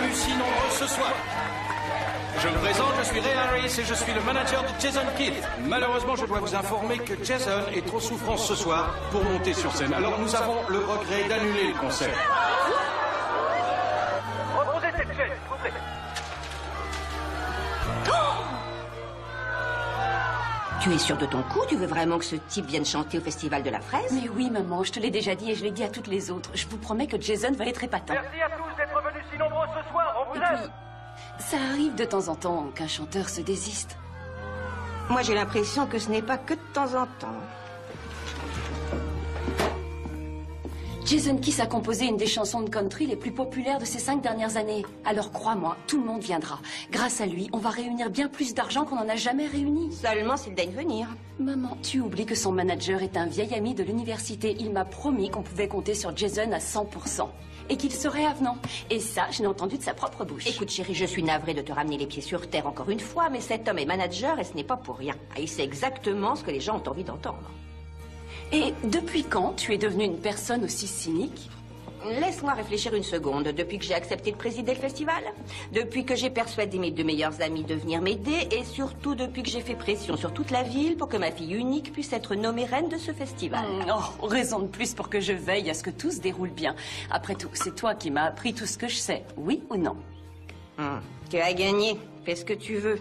venus si nombreux ce soir. Je me présente, je suis Ray Harris et je suis le manager de Jason Kidd. Malheureusement, je dois vous informer que Jason est trop souffrant ce soir pour monter sur scène. Alors nous avons le regret d'annuler le concert. Reposez cette chaise, s'il vous plaît. Tu es sûre de ton coup? Tu veux vraiment que ce type vienne chanter au Festival de la Fraise? Mais oui, maman, je te l'ai déjà dit et je l'ai dit à toutes les autres. Je vous promets que Jason va être épatant. Merci à tous d'être venus si nombreux ce soir, on vous Et aime. puis, ça arrive de temps en temps qu'un chanteur se désiste. Moi, j'ai l'impression que ce n'est pas que de temps en temps. Jason Kiss a composé une des chansons de country les plus populaires de ces 5 dernières années. Alors crois-moi, tout le monde viendra. Grâce à lui, on va réunir bien plus d'argent qu'on n'en a jamais réuni. Seulement s'il daigne venir. Maman, tu oublies que son manager est un vieil ami de l'université. Il m'a promis qu'on pouvait compter sur Jason à 100%. Et qu'il serait avenant. Et ça, je l'ai entendu de sa propre bouche. Écoute, chérie, je suis navrée de te ramener les pieds sur terre encore une fois, mais cet homme est manager et ce n'est pas pour rien. Ah, il sait exactement ce que les gens ont envie d'entendre. Et depuis quand tu es devenue une personne aussi cynique? Laisse-moi réfléchir une seconde. Depuis que j'ai accepté de présider le festival, depuis que j'ai persuadé mes 2 meilleurs amis de venir m'aider, et surtout depuis que j'ai fait pression sur toute la ville pour que ma fille unique puisse être nommée reine de ce festival. Oh, raison de plus pour que je veille à ce que tout se déroule bien. Après tout, c'est toi qui m'as appris tout ce que je sais, oui ou non? Tu as gagné. Fais ce que tu veux.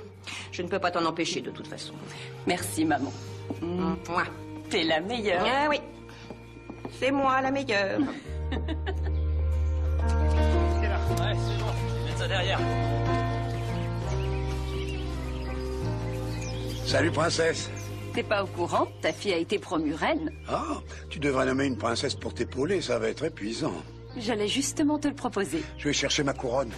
Je ne peux pas t'en empêcher de toute façon. Merci, maman. Moi. T'es la meilleure. Ah oui. C'est moi la meilleure. C'est là. Ouais, c'est bon. Je vais mettre ça derrière. Salut, princesse. T'es pas au courant? Ta fille a été promue reine. Ah, tu devrais nommer une princesse pour t'épauler, ça va être épuisant. J'allais justement te le proposer. Je vais chercher ma couronne.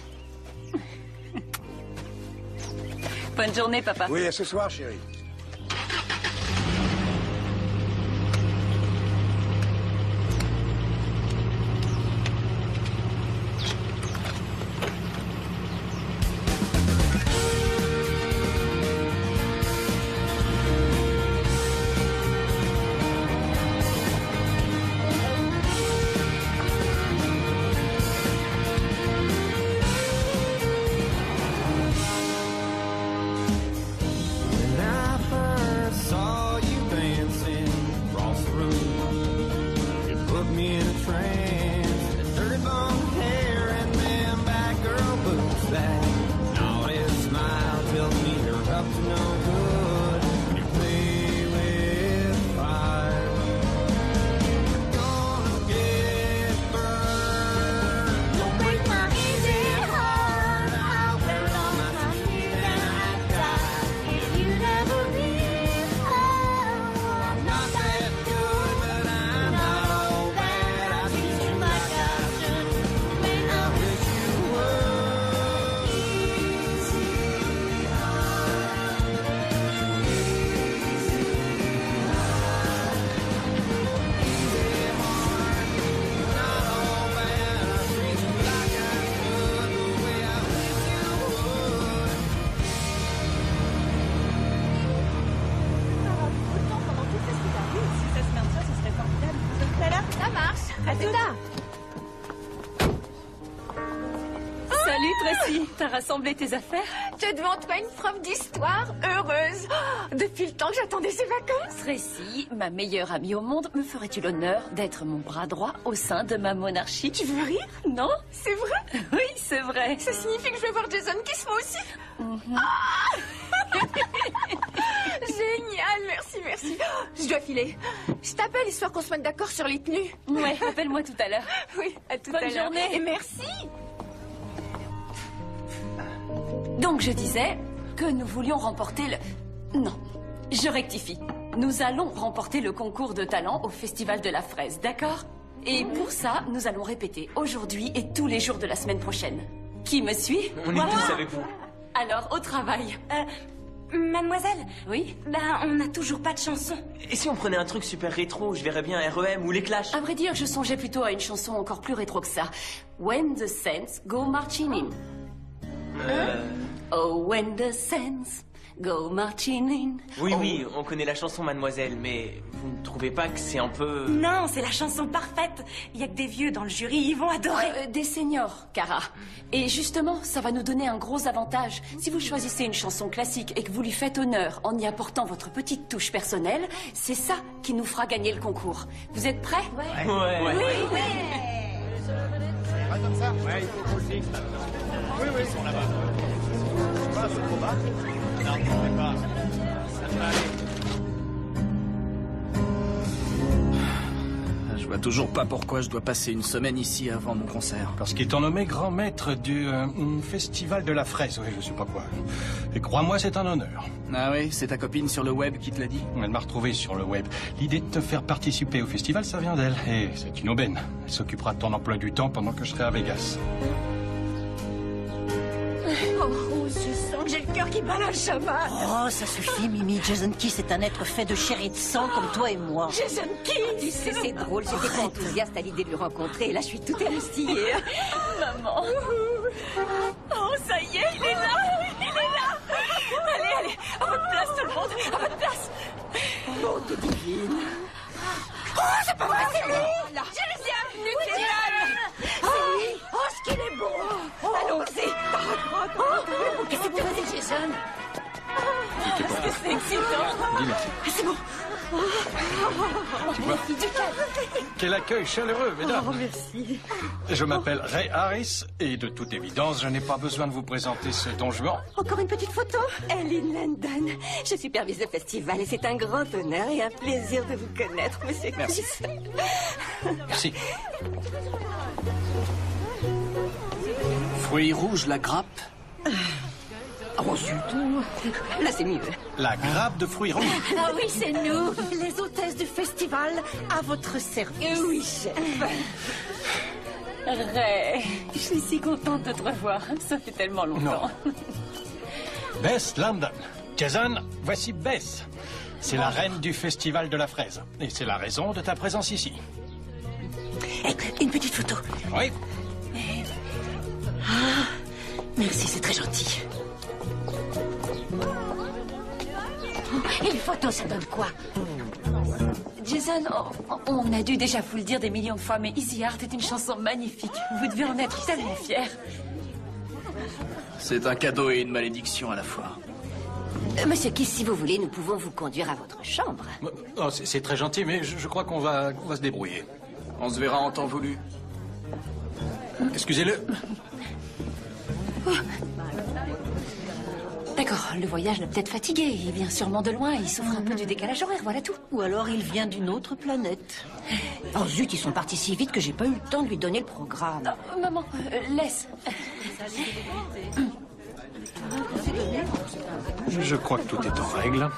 Bonne journée, papa. Oui, à ce soir, chérie. T'as rassemblé tes affaires? Tu as devant toi une prof d'histoire heureuse. Oh, depuis le temps que j'attendais ces vacances. Tracy, ma meilleure amie au monde, me ferais-tu l'honneur d'être mon bras droit au sein de ma monarchie? Tu veux rire? Non? C'est vrai? Oui, c'est vrai. Ça signifie que je vais voir Jason Kiss moi aussi? Génial, merci, merci. Oh, je dois filer. Je t'appelle histoire qu'on se mette d'accord sur les tenues. Ouais, appelle-moi tout à l'heure. Oui, à tout Bonne à l'heure. journée. Et merci. Donc je disais que nous voulions remporter le... Non, je rectifie. Nous allons remporter le concours de talent au Festival de la Fraise, d'accord? Et pour ça, nous allons répéter aujourd'hui et tous les jours de la semaine prochaine. Qui me suit? On est tous avec vous. Alors, au travail. Mademoiselle? Oui? On n'a toujours pas de chanson. Et si on prenait un truc super rétro, je verrais bien REM ou les Clash. À vrai dire, je songeais plutôt à une chanson encore plus rétro que ça. When the Saints Go Marching In. Oh, when the saints Go marching in. Oui, oui, on connaît la chanson, mademoiselle, mais vous ne trouvez pas que c'est un peu... Non, c'est la chanson parfaite. Il y a que des vieux dans le jury, ils vont adorer. Des seniors, Cara. Et justement, ça va nous donner un gros avantage. Si vous choisissez une chanson classique et que vous lui faites honneur en y apportant votre petite touche personnelle, c'est ça qui nous fera gagner le concours. Vous êtes prêts? Ouais. Oui. Pas comme ça. Ouais, il faut aussi. Oui, ils sont là-bas. Pas, c'est trop bas. Non, je pas. Ça va aller. Je vois toujours pas pourquoi je dois passer une semaine ici avant mon concert. Parce qu'ils t'ont nommé grand maître du festival de la fraise, oui, je sais pas quoi. Et crois-moi, c'est un honneur. Ah oui, c'est ta copine sur le web qui te l'a dit? Elle m'a retrouvé sur le web. L'idée de te faire participer au festival, ça vient d'elle. Et c'est une aubaine. Elle s'occupera de ton emploi du temps pendant que je serai à Vegas. Oh, je sens que j'ai le cœur qui bat la chamade. Oh, ça suffit, Mimi. Jason Keith est un être fait de chair et de sang comme toi et moi. Jason Keith. Tu sais, c'est drôle, j'étais enthousiaste à l'idée de le rencontrer et là, je suis toute émoustillée. Maman. Oh, ça y est, il est là. Il est là. Allez, à votre place, tout le monde. À votre place. Oh, t'es divine. Oh, c'est pas vrai, c'est lui. Bienvenue, Dylan. C'est lui. Oh, ce qu'il est beau. Allons-y. Qu'est-ce que c'est, Jason? Est-ce que c'est excitant? C'est bon. Tu vois? Quel accueil chaleureux, mesdames. Oh, merci. Je m'appelle Ray Harris et de toute évidence, je n'ai pas besoin de vous présenter ce don Juan. Encore une petite photo. Ellen Landon. Je supervise le festival et c'est un grand honneur et un plaisir de vous connaître, monsieur. Merci. Merci. Fruits rouges, la grappe. Oh, zut. Là, c'est mieux. La grappe de fruits rouges. Ah oui, c'est nous. Les hôtesses du festival à votre service. Oui, chef. Ray, je suis si contente de te revoir. Ça fait tellement longtemps. Bess Landon. Jason, voici Bess. C'est la reine du festival de la fraise. Et c'est la raison de ta présence ici. Une petite photo. Oui. Merci, c'est très gentil. Une photo, ça donne quoi? Jason, on a dû déjà vous le dire des millions de fois, mais Easy Heart est une chanson magnifique. Vous devez en être tellement fiers. C'est un cadeau et une malédiction à la fois. Monsieur Keith, si vous voulez, nous pouvons vous conduire à votre chambre. Oh, c'est très gentil, mais je crois qu'on va se débrouiller. On se verra en temps voulu. Excusez-le. D'accord, le voyage l'a peut-être fatigué. Il vient sûrement de loin, il souffre un peu du décalage horaire, voilà tout. Ou alors il vient d'une autre planète. Oh zut, ils sont partis si vite que j'ai pas eu le temps de lui donner le programme. Maman, laisse. Je crois que tout est en règle.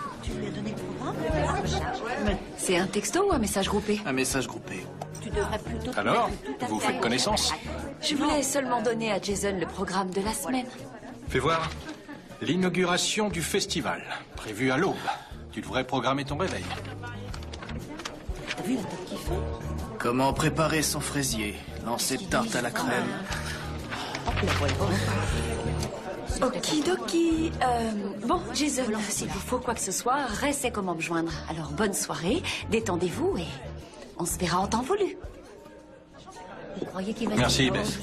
C'est un texto ou un message groupé? Un message groupé. Tu devrais plutôt... Alors, vous faites connaissance? Je voulais seulement donner à Jason le programme de la semaine. Fais voir. L'inauguration du festival, prévue à l'aube. Tu devrais programmer ton réveil. T'as vu la tête qu'il fait? Comment préparer son fraisier? Lancer de tarte à la crème. Okidoki. Bon, Jason, s'il vous faut quoi que ce soit, Ray sait comment me joindre. Alors, bonne soirée, détendez-vous et on se verra en temps voulu. Vous croyez qu'il va... Merci, Bess.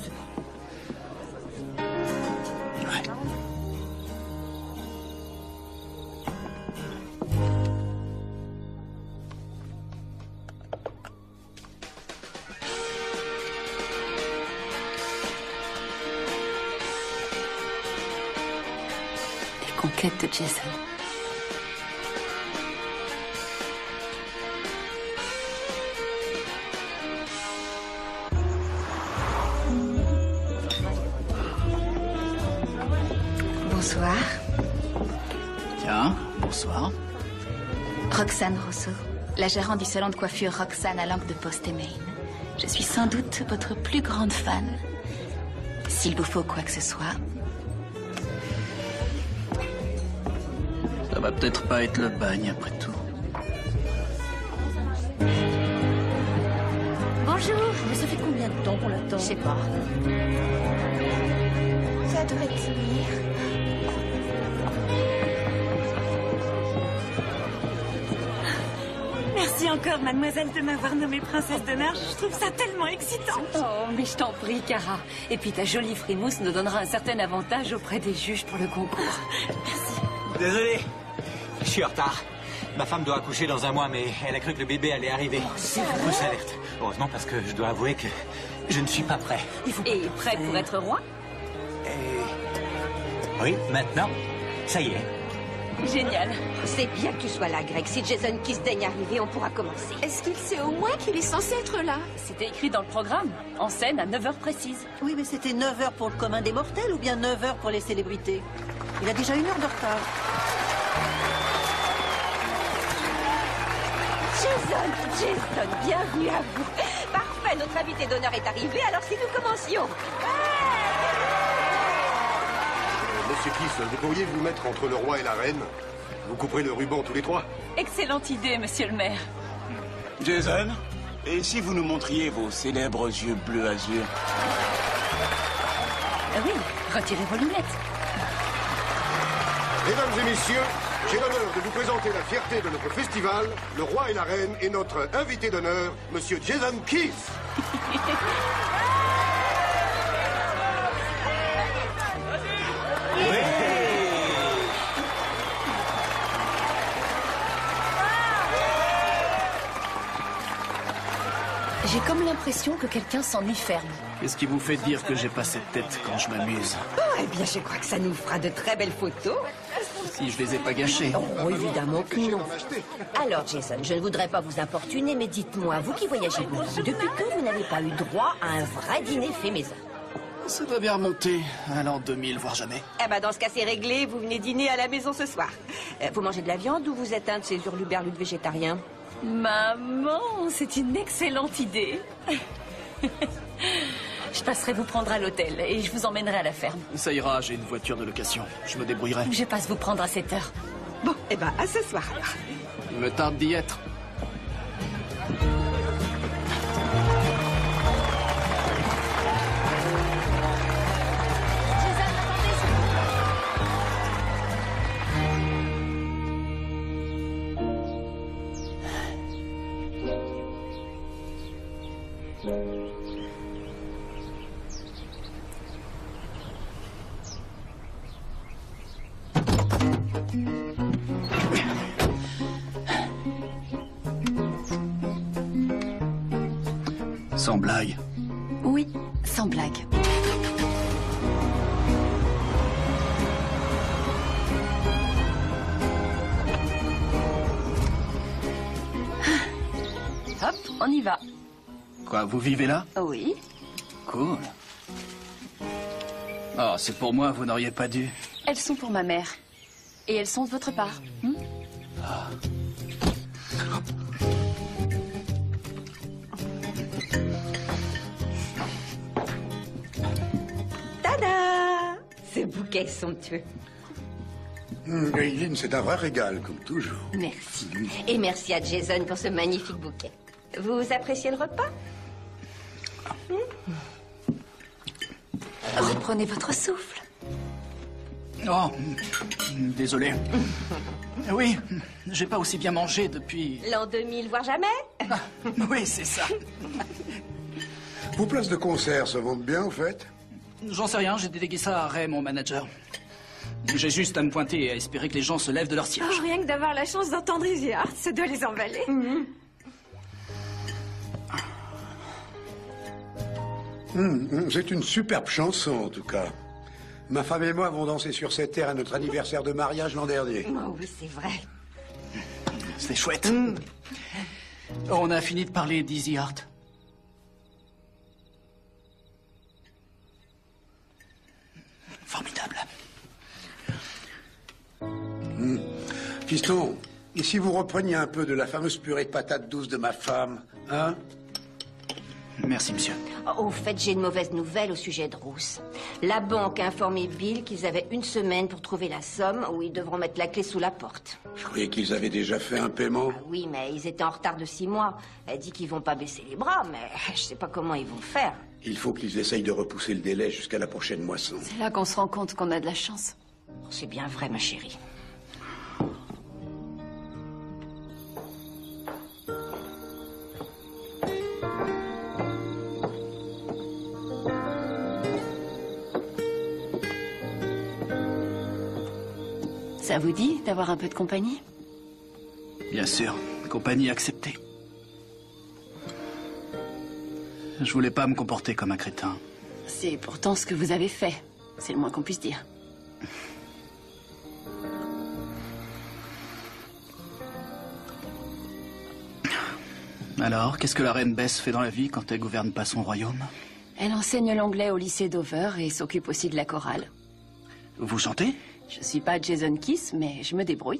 Conquête de Jason. Bonsoir. Tiens, bonsoir. Roxane Rousseau, la gérante du salon de coiffure Roxane à Langue de Post et Maine. Je suis sans doute votre plus grande fan. S'il vous faut quoi que ce soit... Ça va peut-être pas être le bagne après tout. Bonjour. Mais ça fait combien de temps qu'on l'attend? Je sais pas. Ça devrait tenir. encore, mademoiselle, de m'avoir nommée princesse d'honneur. Je trouve ça tellement excitant. Oh, mais je t'en prie, Cara. Et puis ta jolie frimousse nous donnera un certain avantage auprès des juges pour le concours. Merci. Désolé, je suis en retard. Ma femme doit accoucher dans 1 mois, mais elle a cru que le bébé allait arriver. Fausse alerte. Heureusement, parce que je dois avouer que je ne suis pas prêt. Et prêt pour être roi? Oui, maintenant, ça y est. Génial. C'est bien que tu sois là, Greg. Si Jason Kiss daigne arriver, on pourra commencer. Est-ce qu'il sait au moins qu'il est censé être là? C'était écrit dans le programme. En scène à 9h précises. Oui, mais c'était 9h pour le commun des mortels ou bien 9h pour les célébrités? Il a déjà 1 heure de retard. Jason, bienvenue à vous. Parfait, notre invité d'honneur est arrivé, alors si nous commencions. Monsieur Kiss, vous pourriez vous mettre entre le roi et la reine? Vous couperez le ruban tous les 3? Excellente idée, monsieur le maire. Jason, et si vous nous montriez vos célèbres yeux bleu azur? Oui, retirez vos lunettes. Mesdames et messieurs, j'ai l'honneur de vous présenter la fierté de notre festival, le roi et la reine et notre invité d'honneur, monsieur Jason Kiss. J'ai comme l'impression que quelqu'un s'enferme. Qu'est-ce qui vous fait dire que j'ai pas cette tête quand je m'amuse? Oh, eh bien, je crois que ça nous fera de très belles photos. Si je les ai pas gâchées. Oh, évidemment que non. Alors, Jason, je ne voudrais pas vous importuner, mais dites-moi, vous qui voyagez beaucoup, depuis quand vous n'avez pas eu droit à un vrai dîner fait maison? Ça doit bien remonter à l'an 2000, voire jamais. Eh ben, dans ce cas, c'est réglé. Vous venez dîner à la maison ce soir. Vous mangez de la viande ou vous êtes un de ces hurluberlus végétariens? Maman, c'est une excellente idée. Je passerai vous prendre à l'hôtel et je vous emmènerai à la ferme. Ça ira, j'ai une voiture de location. Je me débrouillerai. Je passe vous prendre à 7h. Bon, eh ben, à ce soir alors. Il me tarde d'y être. Sans blague. Oui, sans blague. Hop, on y va. Quoi, vous vivez là? Oui. Cool. Oh, c'est pour moi, vous n'auriez pas dû. Elles sont pour ma mère. Et elles sont de votre part. Tada! Ce bouquet est somptueux. Gayline, c'est un vrai régal, comme toujours. Merci. Et merci à Jason pour ce magnifique bouquet. Vous appréciez le repas? Reprenez votre souffle. Oh, désolé. Oui, j'ai pas aussi bien mangé depuis... L'an 2000, voire jamais? Oui, c'est ça. Vos places de concert se vendent bien, en fait? J'en sais rien, j'ai délégué ça à Ray, mon manager. J'ai juste à me pointer et à espérer que les gens se lèvent de leur siège. Oh, rien que d'avoir la chance d'entendre Easy Heart, ça doit les emballer. C'est une superbe chanson, en tout cas. Ma femme et moi avons dansé sur cette terre à notre anniversaire de mariage l'an dernier. Oh oui, c'est vrai. C'est chouette. On a fini de parler d'Easy Heart. Formidable. Fiston, et si vous repreniez un peu de la fameuse purée de patates douces de ma femme, hein? Merci, monsieur. Au fait, j'ai une mauvaise nouvelle au sujet de Rousse. La banque a informé Bill qu'ils avaient 1 semaine pour trouver la somme où ils devront mettre la clé sous la porte. Je croyais qu'ils avaient déjà fait un paiement. Oui, mais ils étaient en retard de 6 mois. Elle dit qu'ils vont pas baisser les bras, mais je sais pas comment ils vont faire. Il faut qu'ils essayent de repousser le délai jusqu'à la prochaine moisson. C'est là qu'on se rend compte qu'on a de la chance. C'est bien vrai, ma chérie. Ça vous dit d'avoir un peu de compagnie? Bien sûr, compagnie acceptée. Je voulais pas me comporter comme un crétin. C'est pourtant ce que vous avez fait. C'est le moins qu'on puisse dire. Alors, qu'est-ce que la reine Bess fait dans la vie quand elle gouverne pas son royaume? Elle enseigne l'anglais au lycée Dover et s'occupe aussi de la chorale. Vous chantez? Je suis pas Jason Kiss, mais je me débrouille.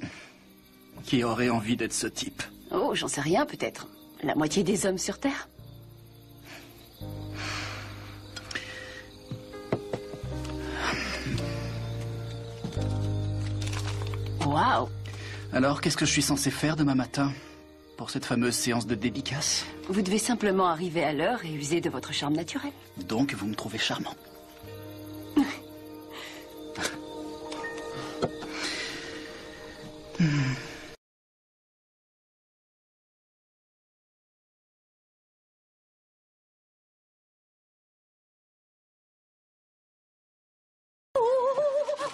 Qui aurait envie d'être ce type? Oh, j'en sais rien, peut-être. La moitié des hommes sur Terre. Waouh! Alors, qu'est-ce que je suis censé faire demain matin pour cette fameuse séance de dédicace? Vous devez simplement arriver à l'heure et user de votre charme naturel. Donc, vous me trouvez charmant. Oh,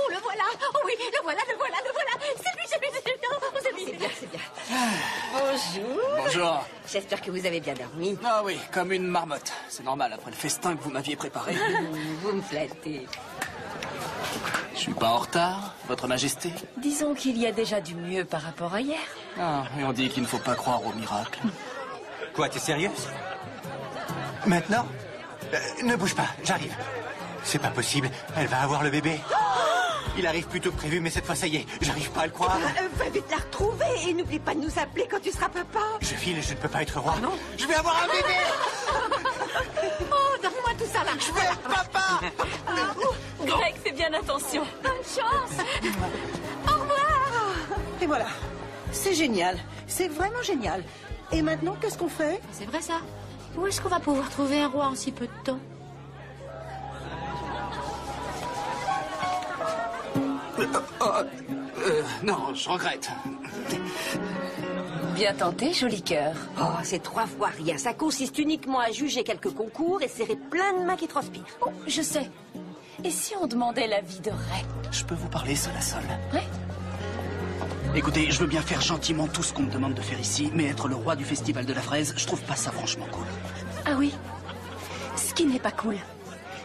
le voilà! Oh oui, le voilà! C'est lui! Oh, c'est lui! C'est bien. Bonjour. Bonjour. J'espère que vous avez bien dormi. Ah oui, comme une marmotte. C'est normal après le festin que vous m'aviez préparé. Vous me flattez. Je suis pas en retard, Votre Majesté? Disons qu'il y a déjà du mieux par rapport à hier. Ah, et on dit qu'il ne faut pas croire au miracle. Quoi, t'es sérieuse? Maintenant? Ne bouge pas, j'arrive. C'est pas possible, elle va avoir le bébé. Il arrive plus tôt que prévu, mais cette fois, ça y est, j'arrive pas à le croire. Va vite la retrouver et n'oublie pas de nous appeler quand tu seras papa. Je file, je ne peux pas être roi. Non. Je vais avoir un bébé. Oh, donne-moi tout ça là. Je vais être papa. Greg, fais bien attention. Bonne chance. Au revoir. Et voilà. C'est génial. C'est vraiment génial. Et maintenant, qu'est-ce qu'on fait? C'est vrai ça? Où est-ce qu'on va pouvoir trouver un roi en si peu de temps? Non, je regrette. Bien tenté, joli cœur. Oh, c'est 3 fois rien. Ça consiste uniquement à juger quelques concours et serrer plein de mains qui transpirent. Oh, je sais. Et si on demandait l'avis de Ray? Je peux vous parler seul à seul? Oui. Écoutez, je veux bien faire gentiment tout ce qu'on me demande de faire ici, mais être le roi du festival de la fraise, je trouve pas ça franchement cool. Ah oui? Ce qui n'est pas cool,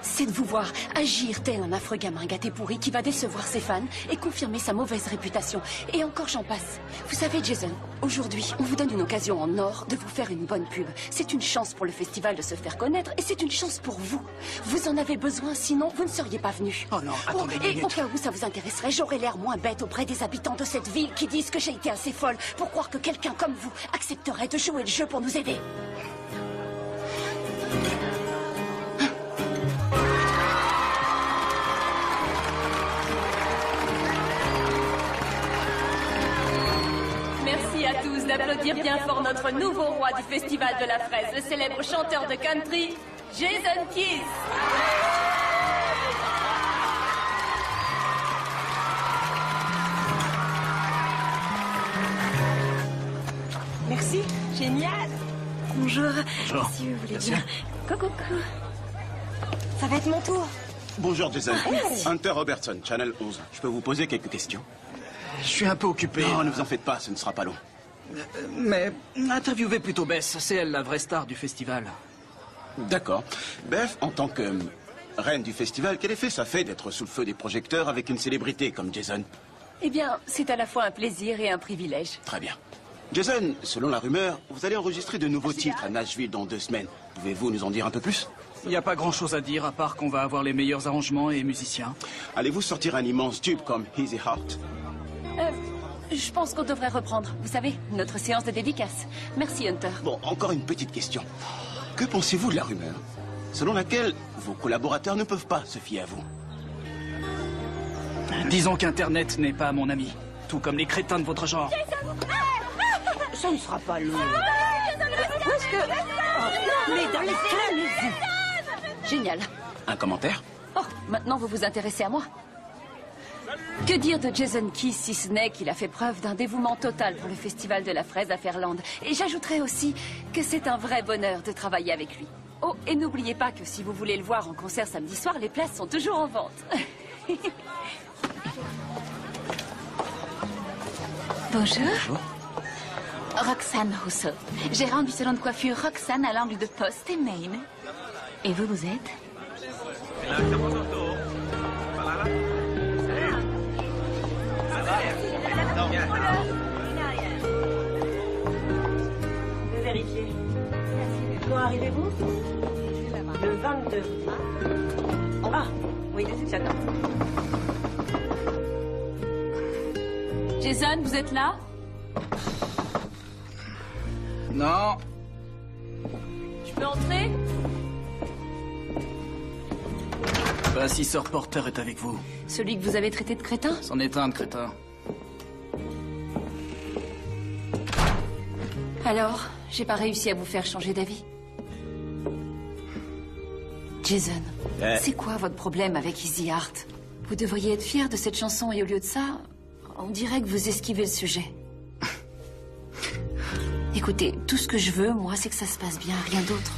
c'est de vous voir agir tel un affreux gamin gâté pourri qui va décevoir ses fans et confirmer sa mauvaise réputation. Et encore j'en passe. Vous savez, Jason, aujourd'hui, on vous donne une occasion en or de vous faire une bonne pub. C'est une chance pour le festival de se faire connaître et c'est une chance pour vous. Vous en avez besoin, sinon vous ne seriez pas venu. Oh non, attendez une minute. Et au cas où ça vous intéresserait, j'aurais l'air moins bête auprès des habitants de cette ville qui disent que j'ai été assez folle pour croire que quelqu'un comme vous accepterait de jouer le jeu pour nous aider. Merci à tous d'applaudir bien fort notre nouveau roi du Festival de la Fraise, le célèbre chanteur de country, Jason Kiss. Merci. Génial. Bonjour. Bonjour. Si vous voulez Bien bien. Coucou. Ça va être mon tour. Bonjour Jason. Merci. Hunter Robertson, Channel 11. Je peux vous poser quelques questions? Je suis un peu occupé. Non, ne vous en faites pas, ce ne sera pas long. Mais interviewez plutôt Bess, c'est elle la vraie star du festival. D'accord. Beth, en tant que reine du festival, quel effet ça fait d'être sous le feu des projecteurs avec une célébrité comme Jason? Eh bien, c'est à la fois un plaisir et un privilège. Très bien. Jason, selon la rumeur, vous allez enregistrer de nouveaux titres à Nashville dans 2 semaines. Pouvez-vous nous en dire un peu plus? Il n'y a pas grand-chose à dire, à part qu'on va avoir les meilleurs arrangements et musiciens. Allez-vous sortir un immense tube comme Easy Heart? Je pense qu'on devrait reprendre, vous savez, notre séance de dédicace. Merci, Hunter. Bon, encore une petite question. Que pensez-vous de la rumeur selon laquelle vos collaborateurs ne peuvent pas se fier à vous? Disons qu'Internet n'est pas mon ami, tout comme les crétins de votre genre. Ça ne sera pas long. Où est-ce que... Oh, mais dans les calmez-vous. Génial. Un commentaire? Oh, maintenant vous vous intéressez à moi. Que dire de Jason Kiss si ce n'est qu'il a fait preuve d'un dévouement total pour le Festival de la Fraise à Fairland. Et j'ajouterais aussi que c'est un vrai bonheur de travailler avec lui. Oh, et n'oubliez pas que si vous voulez le voir en concert samedi soir, les places sont toujours en vente. Bonjour. Roxane Rousseau, gérante du salon de coiffure Roxane à l'angle de Post et Main. Et vous, vous êtes? Vérifiez. Quand arrivez-vous? Le 22. Ah, oui, j'attends. Jason, vous êtes là? Non. Je peux entrer? Bah, si ce reporter est avec vous. Celui que vous avez traité de crétin? C'en est un de crétin. Alors, j'ai pas réussi à vous faire changer d'avis. Jason, c'est quoi votre problème avec Easy Heart? Vous devriez être fier de cette chanson et au lieu de ça, on dirait que vous esquivez le sujet. Écoutez, tout ce que je veux, moi, c'est que ça se passe bien, rien d'autre.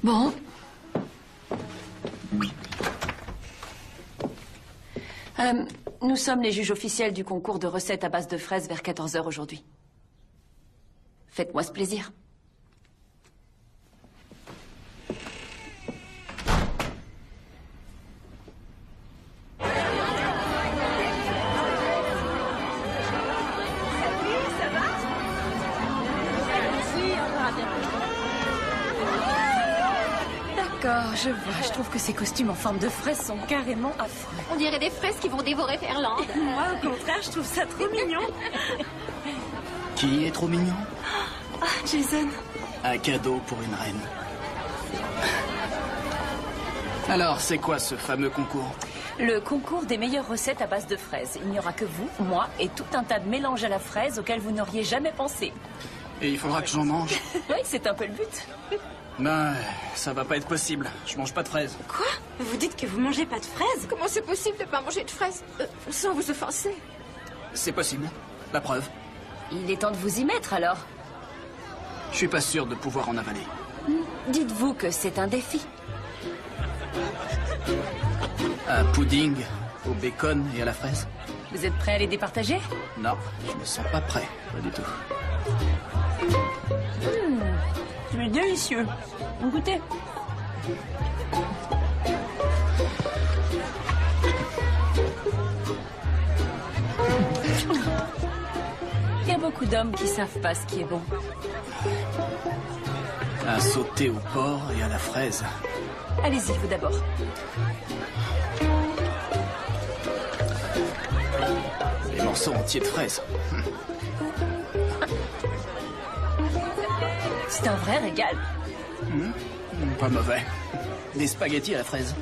Bon. Nous sommes les juges officiels du concours de recettes à base de fraises vers 14 h aujourd'hui. Faites-moi ce plaisir. D'accord, je vois. Je trouve que ces costumes en forme de fraises sont carrément affreux. On dirait des fraises qui vont dévorer Ferland. Moi, au contraire, je trouve ça trop mignon. Qui est trop mignon? Ah, Jason. Un cadeau pour une reine. Alors, c'est quoi ce fameux concours? Le concours des meilleures recettes à base de fraises. Il n'y aura que vous, moi et tout un tas de mélanges à la fraise auxquels vous n'auriez jamais pensé. Et il faudra que j'en mange? Oui, c'est un peu le but. Ben, ça va pas être possible. Je mange pas de fraises. Quoi? Vous dites que vous mangez pas de fraises? Comment c'est possible de pas manger de fraises sans vous offenser? C'est possible. La preuve. Il est temps de vous y mettre, alors. Je suis pas sûr de pouvoir en avaler. Dites-vous que c'est un défi. Un pudding au bacon et à la fraise? Vous êtes prêt à les départager? Non, je me sens pas prêt. Pas du tout. C'est délicieux. Goûtez. Il y a beaucoup d'hommes qui savent pas ce qui est bon. Un sauté au porc et à la fraise. Allez-y, vous d'abord. Des morceaux entiers de fraises. C'est un vrai régal. Pas mauvais. Des spaghettis à la fraise.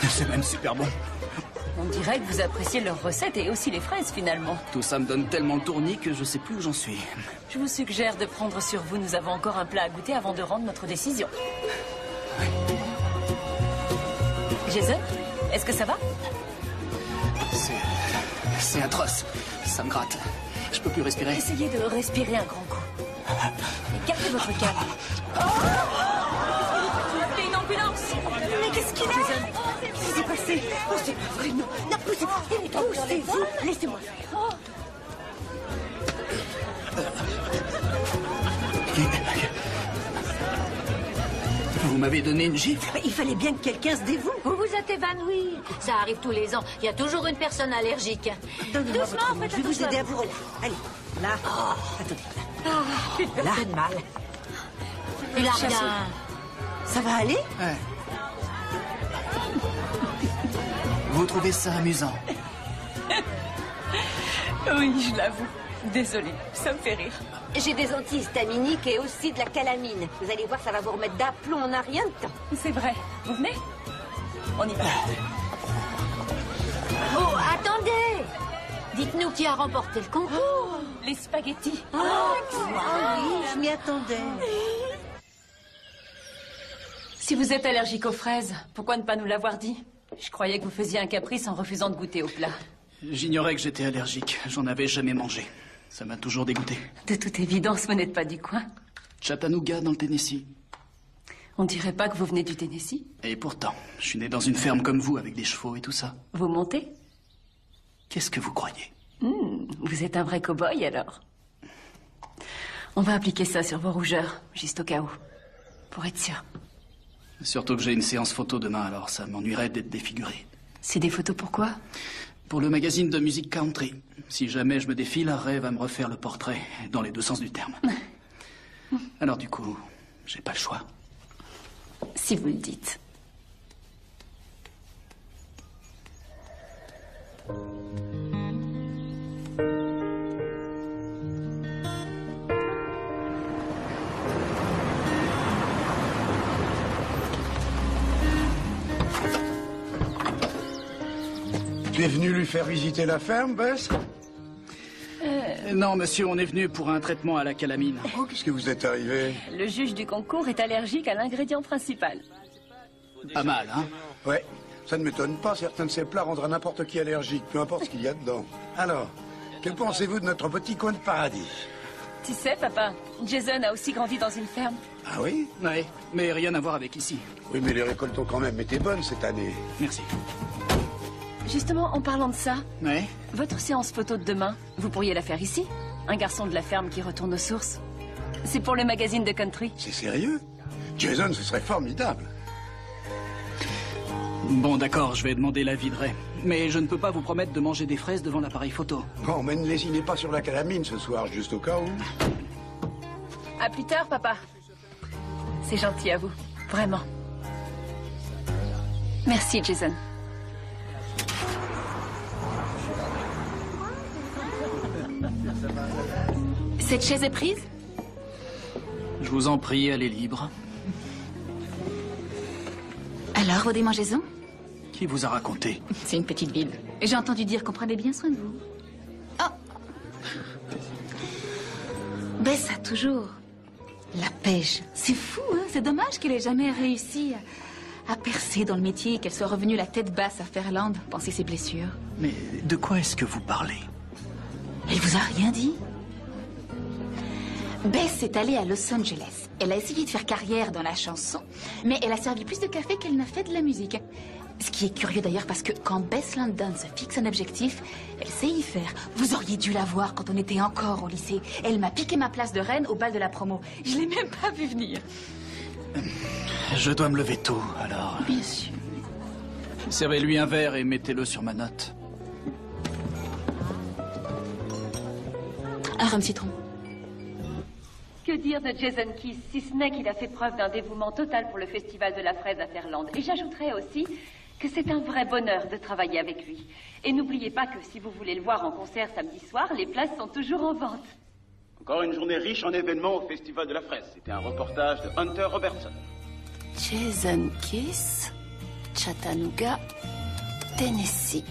C'est même super bon. On dirait que vous appréciez leurs recettes et aussi les fraises, finalement. Tout ça me donne tellement le tournis que je sais plus où j'en suis. Je vous suggère de prendre sur vous. Nous avons encore un plat à goûter avant de rendre notre décision. Jason, est-ce que ça va? C'est atroce. Ça me gratte. Je peux plus respirer. Essayez de respirer un grand coup. Et gardez votre calme. Il y a une ambulance. Mais qu'est-ce qu'il a? Jason, qu'est-ce qui s'est passé? Oh, c'est pas vrai, non. Non, poussez-vous. Laissez-moi faire. Vous m'avez donné une gifle? Il fallait bien que quelqu'un se dévoue. Vous vous êtes évanoui. Ça arrive tous les ans. Il y a toujours une personne allergique. Donnez-moi votre main, je vais vous aider à vous relever. Allez, là. Attendez. Là. Là. De mal. Il a rien. Ça va aller? Ouais. Vous trouvez ça amusant? Oui, je l'avoue. Désolée, ça me fait rire. J'ai des antihistaminiques et aussi de la calamine. Vous allez voir, ça va vous remettre d'aplomb, on n'a rien de temps. C'est vrai. Vous venez? On y va. Oh, attendez! Dites-nous qui a remporté le concours. Oh, les spaghettis. Oh, oui, je m'y attendais. Si vous êtes allergique aux fraises, pourquoi ne pas nous l'avoir dit? Je croyais que vous faisiez un caprice en refusant de goûter au plat. J'ignorais que j'étais allergique. J'en avais jamais mangé. Ça m'a toujours dégoûté. De toute évidence, vous n'êtes pas du coin. Chattanooga, dans le Tennessee. On dirait pas que vous venez du Tennessee. Et pourtant, je suis né dans une ferme comme vous, avec des chevaux et tout ça. Vous montez? Qu'est-ce que vous croyez? Vous êtes un vrai cow-boy, alors. On va appliquer ça sur vos rougeurs, juste au cas où. Pour être sûr. Surtout que j'ai une séance photo demain, alors ça m'ennuierait d'être défiguré. C'est des photos pourquoi? Pour le magazine de musique country. Si jamais je me défile, Ray va me refaire le portrait, dans les deux sens du terme. Alors du coup, j'ai pas le choix. Si vous le dites. Tu es venu lui faire visiter la ferme, Bess? Non, monsieur, on est venu pour un traitement à la calamine. Oh, qu'est-ce que vous êtes arrivé? Le juge du concours est allergique à l'ingrédient principal. Pas mal, hein? Ouais, ça ne m'étonne pas. Certains de ces plats rendront n'importe qui allergique, peu importe ce qu'il y a dedans. Alors, que pensez-vous de notre petit coin de paradis? Tu sais, papa, Jason a aussi grandi dans une ferme. Ah oui? Oui, mais rien à voir avec ici. Oui, mais les récoltes ont quand même été bonnes cette année. Merci. Justement, en parlant de ça, ouais. Votre séance photo de demain, vous pourriez la faire ici? Un garçon de la ferme qui retourne aux sources. C'est pour le magazine de country. C'est sérieux? Jason, ce serait formidable. Bon, d'accord, je vais demander l'avis de Ray. Mais je ne peux pas vous promettre de manger des fraises devant l'appareil photo. Bon, mais ne lésinez pas sur la calamine ce soir, juste au cas où. À plus tard, papa. C'est gentil à vous, vraiment. Merci, Jason. Cette chaise est prise? Je vous en prie, elle est libre. Alors, vos démangeaisons? Qui vous a raconté? C'est une petite ville. Et j'ai entendu dire qu'on prenait bien soin de vous. Oh! Bess a toujours la pêche. C'est fou, hein? C'est dommage qu'elle ait jamais réussi à percer dans le métier et qu'elle soit revenue la tête basse à Fairland, penser ses blessures. Mais de quoi est-ce que vous parlez? Elle vous a rien dit? Bess est allée à Los Angeles. Elle a essayé de faire carrière dans la chanson, mais elle a servi plus de café qu'elle n'a fait de la musique. Ce qui est curieux d'ailleurs parce que quand Bess Landon se fixe un objectif, elle sait y faire. Vous auriez dû la voir quand on était encore au lycée. Elle m'a piqué ma place de reine au bal de la promo. Je l'ai même pas vu venir. Je dois me lever tôt, alors... Bien sûr. Servez-lui un verre et mettez-le sur ma note. Un rhum citron. Que dire de Jason Keith, si ce n'est qu'il a fait preuve d'un dévouement total pour le festival de la fraise à Fairland. Et j'ajouterais aussi que c'est un vrai bonheur de travailler avec lui. Et n'oubliez pas que si vous voulez le voir en concert samedi soir, les places sont toujours en vente. Encore une journée riche en événements au festival de la fraise. C'était un reportage de Hunter Robertson. Jason Keith, Chattanooga, Tennessee.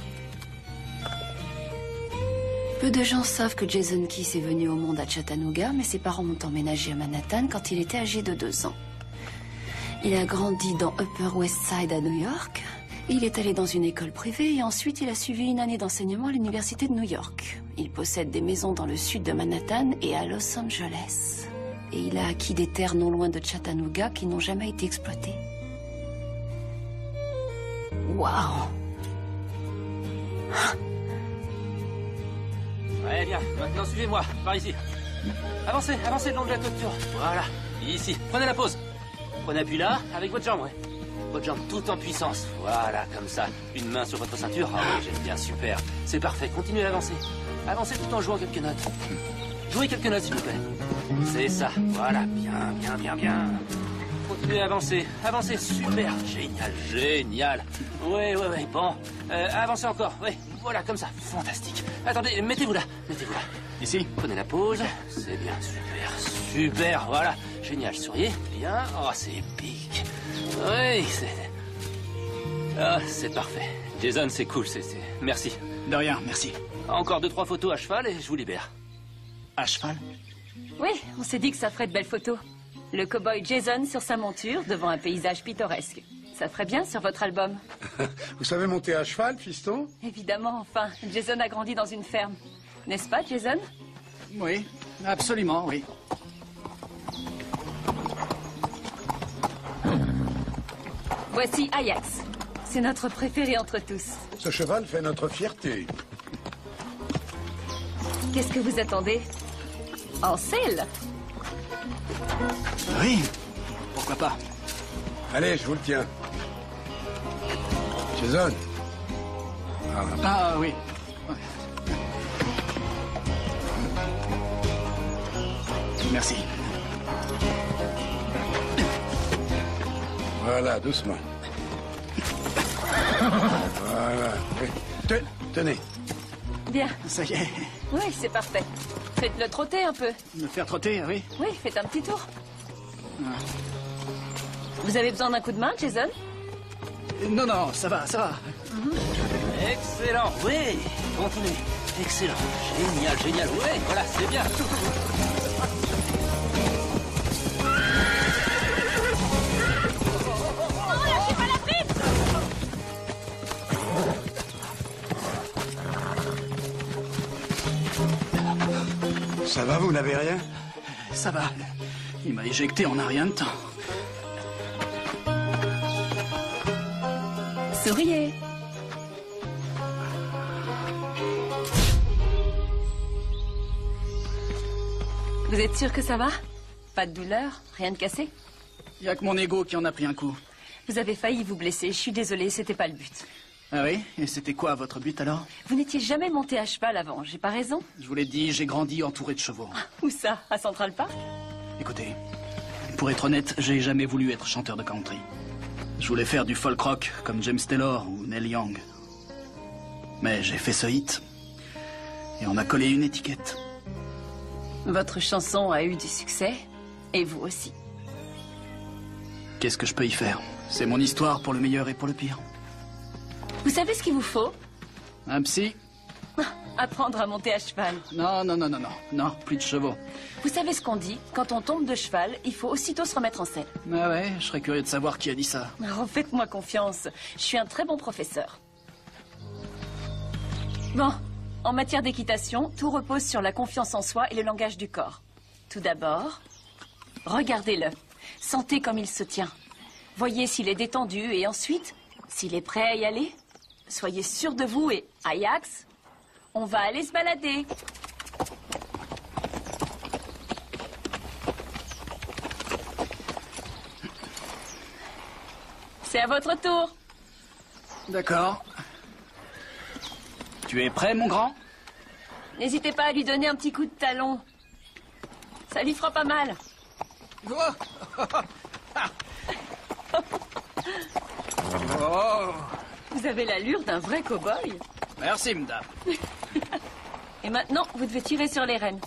Peu de gens savent que Jason Keith est venu au monde à Chattanooga, mais ses parents ont emménagé à Manhattan quand il était âgé de 2 ans. Il a grandi dans Upper West Side à New York. Il est allé dans une école privée et ensuite il a suivi une année d'enseignement à l'université de New York. Il possède des maisons dans le sud de Manhattan et à Los Angeles. Et il a acquis des terres non loin de Chattanooga qui n'ont jamais été exploitées. Waouh! Ouais, bien. Maintenant, suivez-moi. Par ici. Avancez, avancez le long de la clôture. Voilà. Ici. Prenez la pause. Prenez appui là, avec votre jambe, ouais. Votre jambe toute en puissance. Voilà, comme ça. Une main sur votre ceinture. Ah oui, j'aime bien, super. C'est parfait. Continuez à avancer. Avancez tout en jouant quelques notes. Jouez quelques notes, s'il vous plaît. C'est ça. Voilà. Bien, bien, bien, bien. Continuez à avancer. Avancez. Super. Génial, génial. Ouais. Bon. Avancez encore. Ouais. Voilà, comme ça. Fantastique. Attendez, mettez-vous là. Mettez-vous là. Ici. Prenez la pause. C'est bien. Super. Voilà. Génial. Souriez. Bien. Oh, c'est épique. Oui, c'est... Ah, c'est parfait. Jason, c'est cool. Merci. De rien, merci. Encore 2-3 photos à cheval et je vous libère. À cheval? Oui, on s'est dit que ça ferait de belles photos. Le cow-boy Jason sur sa monture devant un paysage pittoresque. Ça ferait bien sur votre album. Vous savez monter à cheval, fiston? Évidemment, enfin. Jason a grandi dans une ferme. N'est-ce pas, Jason? Oui, absolument, oui. Voici Ajax. C'est notre préféré entre tous. Ce cheval fait notre fierté. Qu'est-ce que vous attendez? En selle? Oui, pourquoi pas. Allez, je vous le tiens. Jason. Ah oui. Merci. Voilà, doucement. Voilà. Tenez. Bien. Ça y est. Oui, c'est parfait. Faites-le trotter un peu. Me faire trotter, oui. Oui, faites un petit tour. Vous avez besoin d'un coup de main, Jason? Non, non, ça va, ça va. Excellent, oui. Continuez. Excellent. Génial, génial. Oui, voilà, c'est bien. Ça va, vous n'avez rien? Ça va. Il m'a éjecté en un rien de temps. Souriez. Vous êtes sûr que ça va? Pas de douleur? Rien de cassé? Il y a que mon ego qui en a pris un coup. Vous avez failli vous blesser. Je suis désolée, c'était pas le but. Ah oui? Et c'était quoi votre but alors? Vous n'étiez jamais monté à cheval avant, j'ai pas raison? Je vous l'ai dit, j'ai grandi entouré de chevaux. Où ça? À Central Park? Écoutez, pour être honnête, j'ai jamais voulu être chanteur de country. Je voulais faire du folk rock comme James Taylor ou Neil Young. Mais j'ai fait ce hit. Et on a collé une étiquette. Votre chanson a eu du succès, et vous aussi. Qu'est-ce que je peux y faire? C'est mon histoire pour le meilleur et pour le pire. Vous savez ce qu'il vous faut? Un psy? Apprendre à monter à cheval. Non, non, non, non, non. Non, plus de chevaux. Vous savez ce qu'on dit? Quand on tombe de cheval, il faut aussitôt se remettre en selle. Ah ouais, je serais curieux de savoir qui a dit ça. Oh, faites-moi confiance. Je suis un très bon professeur. Bon, en matière d'équitation, tout repose sur la confiance en soi et le langage du corps. Tout d'abord, regardez-le. Sentez comme il se tient. Voyez s'il est détendu et ensuite, s'il est prêt à y aller. Soyez sûr de vous et Ajax, on va aller se balader. C'est à votre tour. D'accord. Tu es prêt, mon grand? N'hésitez pas à lui donner un petit coup de talon. Ça lui fera pas mal. Oh. Vous avez l'allure d'un vrai cow-boy. Merci, madame. Et maintenant, vous devez tirer sur les rênes.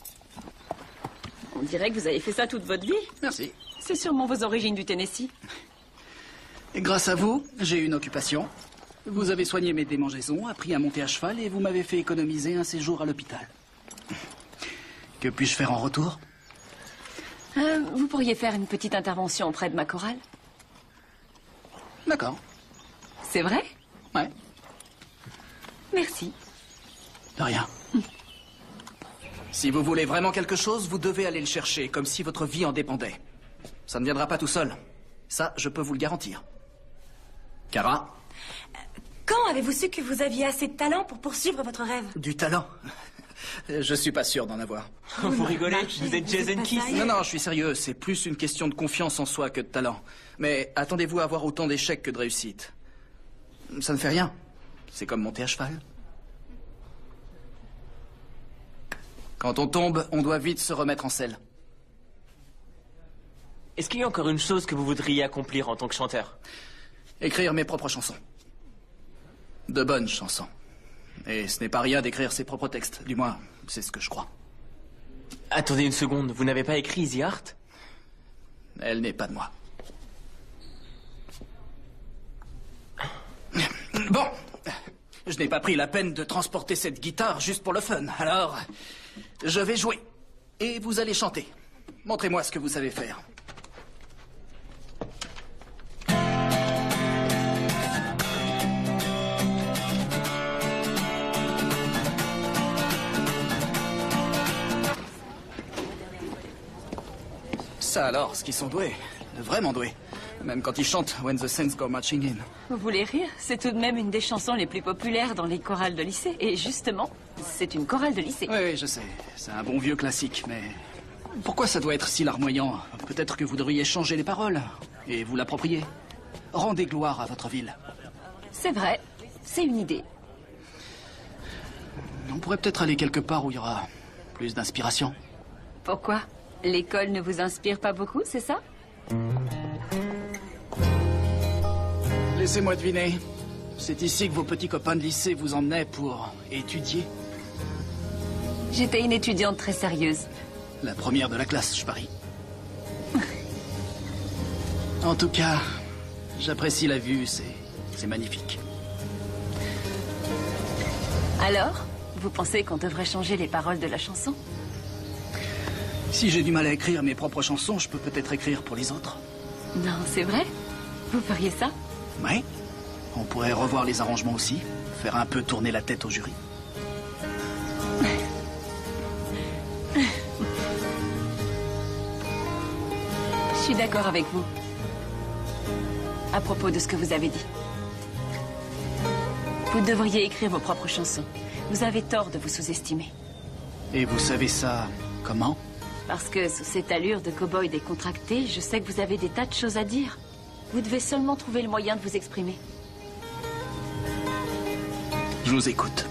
On dirait que vous avez fait ça toute votre vie. Merci. C'est sûrement vos origines du Tennessee. Et grâce à vous, j'ai une occupation. Vous avez soigné mes démangeaisons, appris à monter à cheval et vous m'avez fait économiser un séjour à l'hôpital. Que puis-je faire en retour? Vous pourriez faire une petite intervention auprès de ma chorale? D'accord. C'est vrai? Ouais. Merci. De rien. Si vous voulez vraiment quelque chose, vous devez aller le chercher, comme si votre vie en dépendait. Ça ne viendra pas tout seul. Ça, je peux vous le garantir. Kara? Quand avez-vous su que vous aviez assez de talent pour poursuivre votre rêve? Du talent? Je suis pas sûr d'en avoir. Vous rigolez? Vous êtes Jason Kiss? Non, non, je suis sérieux. C'est plus une question de confiance en soi que de talent. Mais attendez-vous à avoir autant d'échecs que de réussites. Ça ne fait rien. C'est comme monter à cheval. Quand on tombe, on doit vite se remettre en selle. Est-ce qu'il y a encore une chose que vous voudriez accomplir en tant que chanteur? Écrire mes propres chansons. De bonnes chansons. Et ce n'est pas rien d'écrire ses propres textes. Du moins, c'est ce que je crois. Attendez une seconde, vous n'avez pas écrit Easy Heart? Elle n'est pas de moi. Bon, je n'ai pas pris la peine de transporter cette guitare juste pour le fun. Alors, je vais jouer. Et vous allez chanter. Montrez-moi ce que vous savez faire. Ça alors, ce qu'ils sont doués. Vraiment doués. Même quand ils chantent When the Saints Go Marching In. Vous voulez rire? C'est tout de même une des chansons les plus populaires dans les chorales de lycée. Et justement, c'est une chorale de lycée. Oui, je sais. C'est un bon vieux classique, mais... Pourquoi ça doit être si larmoyant? Peut-être que vous devriez changer les paroles et vous l'approprier. Rendez gloire à votre ville. C'est vrai. C'est une idée. On pourrait peut-être aller quelque part où il y aura plus d'inspiration. Pourquoi? L'école ne vous inspire pas beaucoup, c'est ça? Laissez-moi deviner. C'est ici que vos petits copains de lycée vous emmenaient pour étudier? J'étais une étudiante très sérieuse. La première de la classe, je parie. En tout cas, j'apprécie la vue, c'est magnifique. Alors, vous pensez qu'on devrait changer les paroles de la chanson? Si j'ai du mal à écrire mes propres chansons, je peux peut-être écrire pour les autres. Non, c'est vrai? Vous feriez ça? Oui. On pourrait revoir les arrangements aussi, faire un peu tourner la tête au jury. Je suis d'accord avec vous. À propos de ce que vous avez dit. Vous devriez écrire vos propres chansons. Vous avez tort de vous sous-estimer. Et vous savez ça comment? Parce que sous cette allure de cow-boy décontracté, je sais que vous avez des tas de choses à dire. Vous devez seulement trouver le moyen de vous exprimer. Je vous écoute.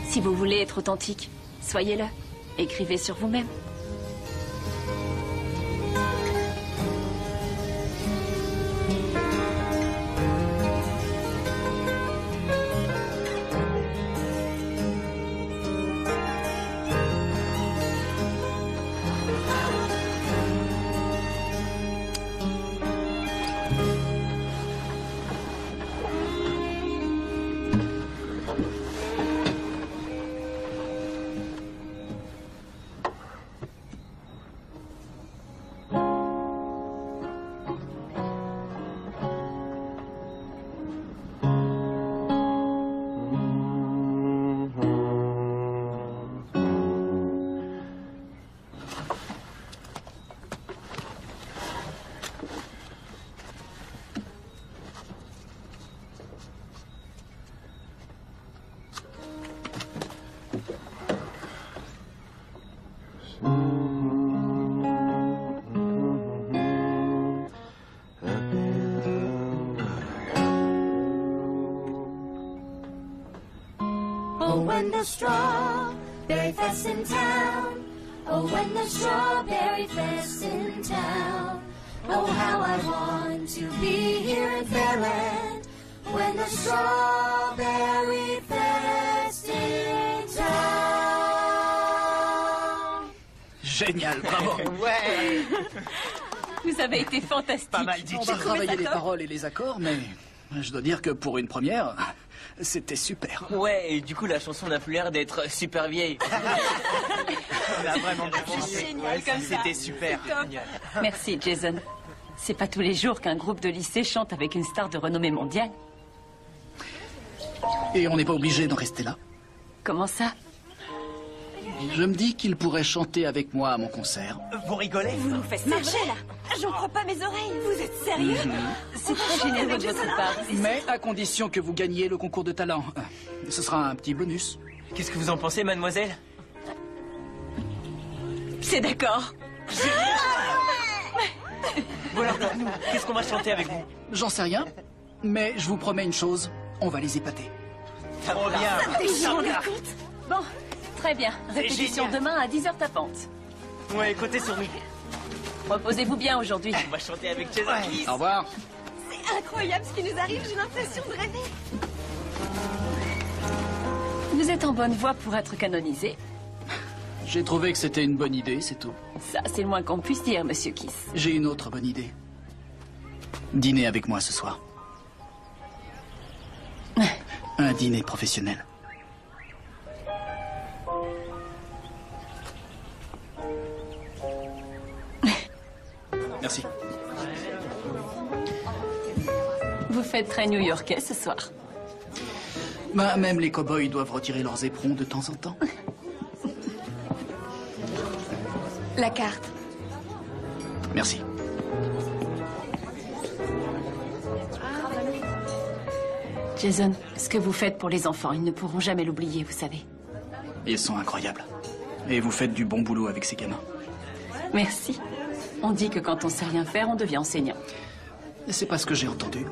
Si vous voulez être authentique, soyez-le. Écrivez sur vous-même. Oh, when the strawberry fest's in town. Oh, when the strawberry fest's in town. Oh, how I want to be here in Fairland. When the strawberry fest's in town. Génial, bravo. Ouais. Vous avez été fantastique. Pas mal dit. On va travailler les paroles et les accords, mais je dois dire que pour une première, c'était super. Ouais, et du coup, la chanson n'a plus l'air d'être super vieille. On a vraiment bien C'est génial comme ça. C'était super. Génial. Merci, Jason. C'est pas tous les jours qu'un groupe de lycée chante avec une star de renommée mondiale. Et on n'est pas obligé d'en rester là. Comment ça? Je me dis qu'il pourrait chanter avec moi à mon concert. Vous rigolez? Vous nous faites marcher là. J'en crois pas mes oreilles. Vous êtes sérieux? C'est très généreux de votre part. Mais à condition que vous gagniez le concours de talent. Ce sera un petit bonus. Qu'est-ce que vous en pensez, mademoiselle? C'est d'accord. Voilà, nous, qu'est-ce qu'on va chanter avec vous? J'en sais rien, mais je vous promets une chose, on va les épater. Trop bien. Bon, très bien. Répétition génial. demain à 10h tapante. Ouais, comptez sur nous. Reposez-vous bien aujourd'hui. On va chanter avec Jason. Au revoir. C'est incroyable ce qui nous arrive. J'ai l'impression de rêver. Vous êtes en bonne voie pour être canonisé. J'ai trouvé que c'était une bonne idée, c'est tout. Ça, c'est le moins qu'on puisse dire, Monsieur Kiss. J'ai une autre bonne idée. Dîner avec moi ce soir. Un dîner professionnel. Merci. Vous faites très new-yorkais ce soir. Bah, même les cow-boys doivent retirer leurs éperons de temps en temps. La carte. Merci. Jason, ce que vous faites pour les enfants, ils ne pourront jamais l'oublier, vous savez. Ils sont incroyables. Et vous faites du bon boulot avec ces gamins. Merci. On dit que quand on sait rien faire, on devient enseignant. C'est pas ce que j'ai entendu.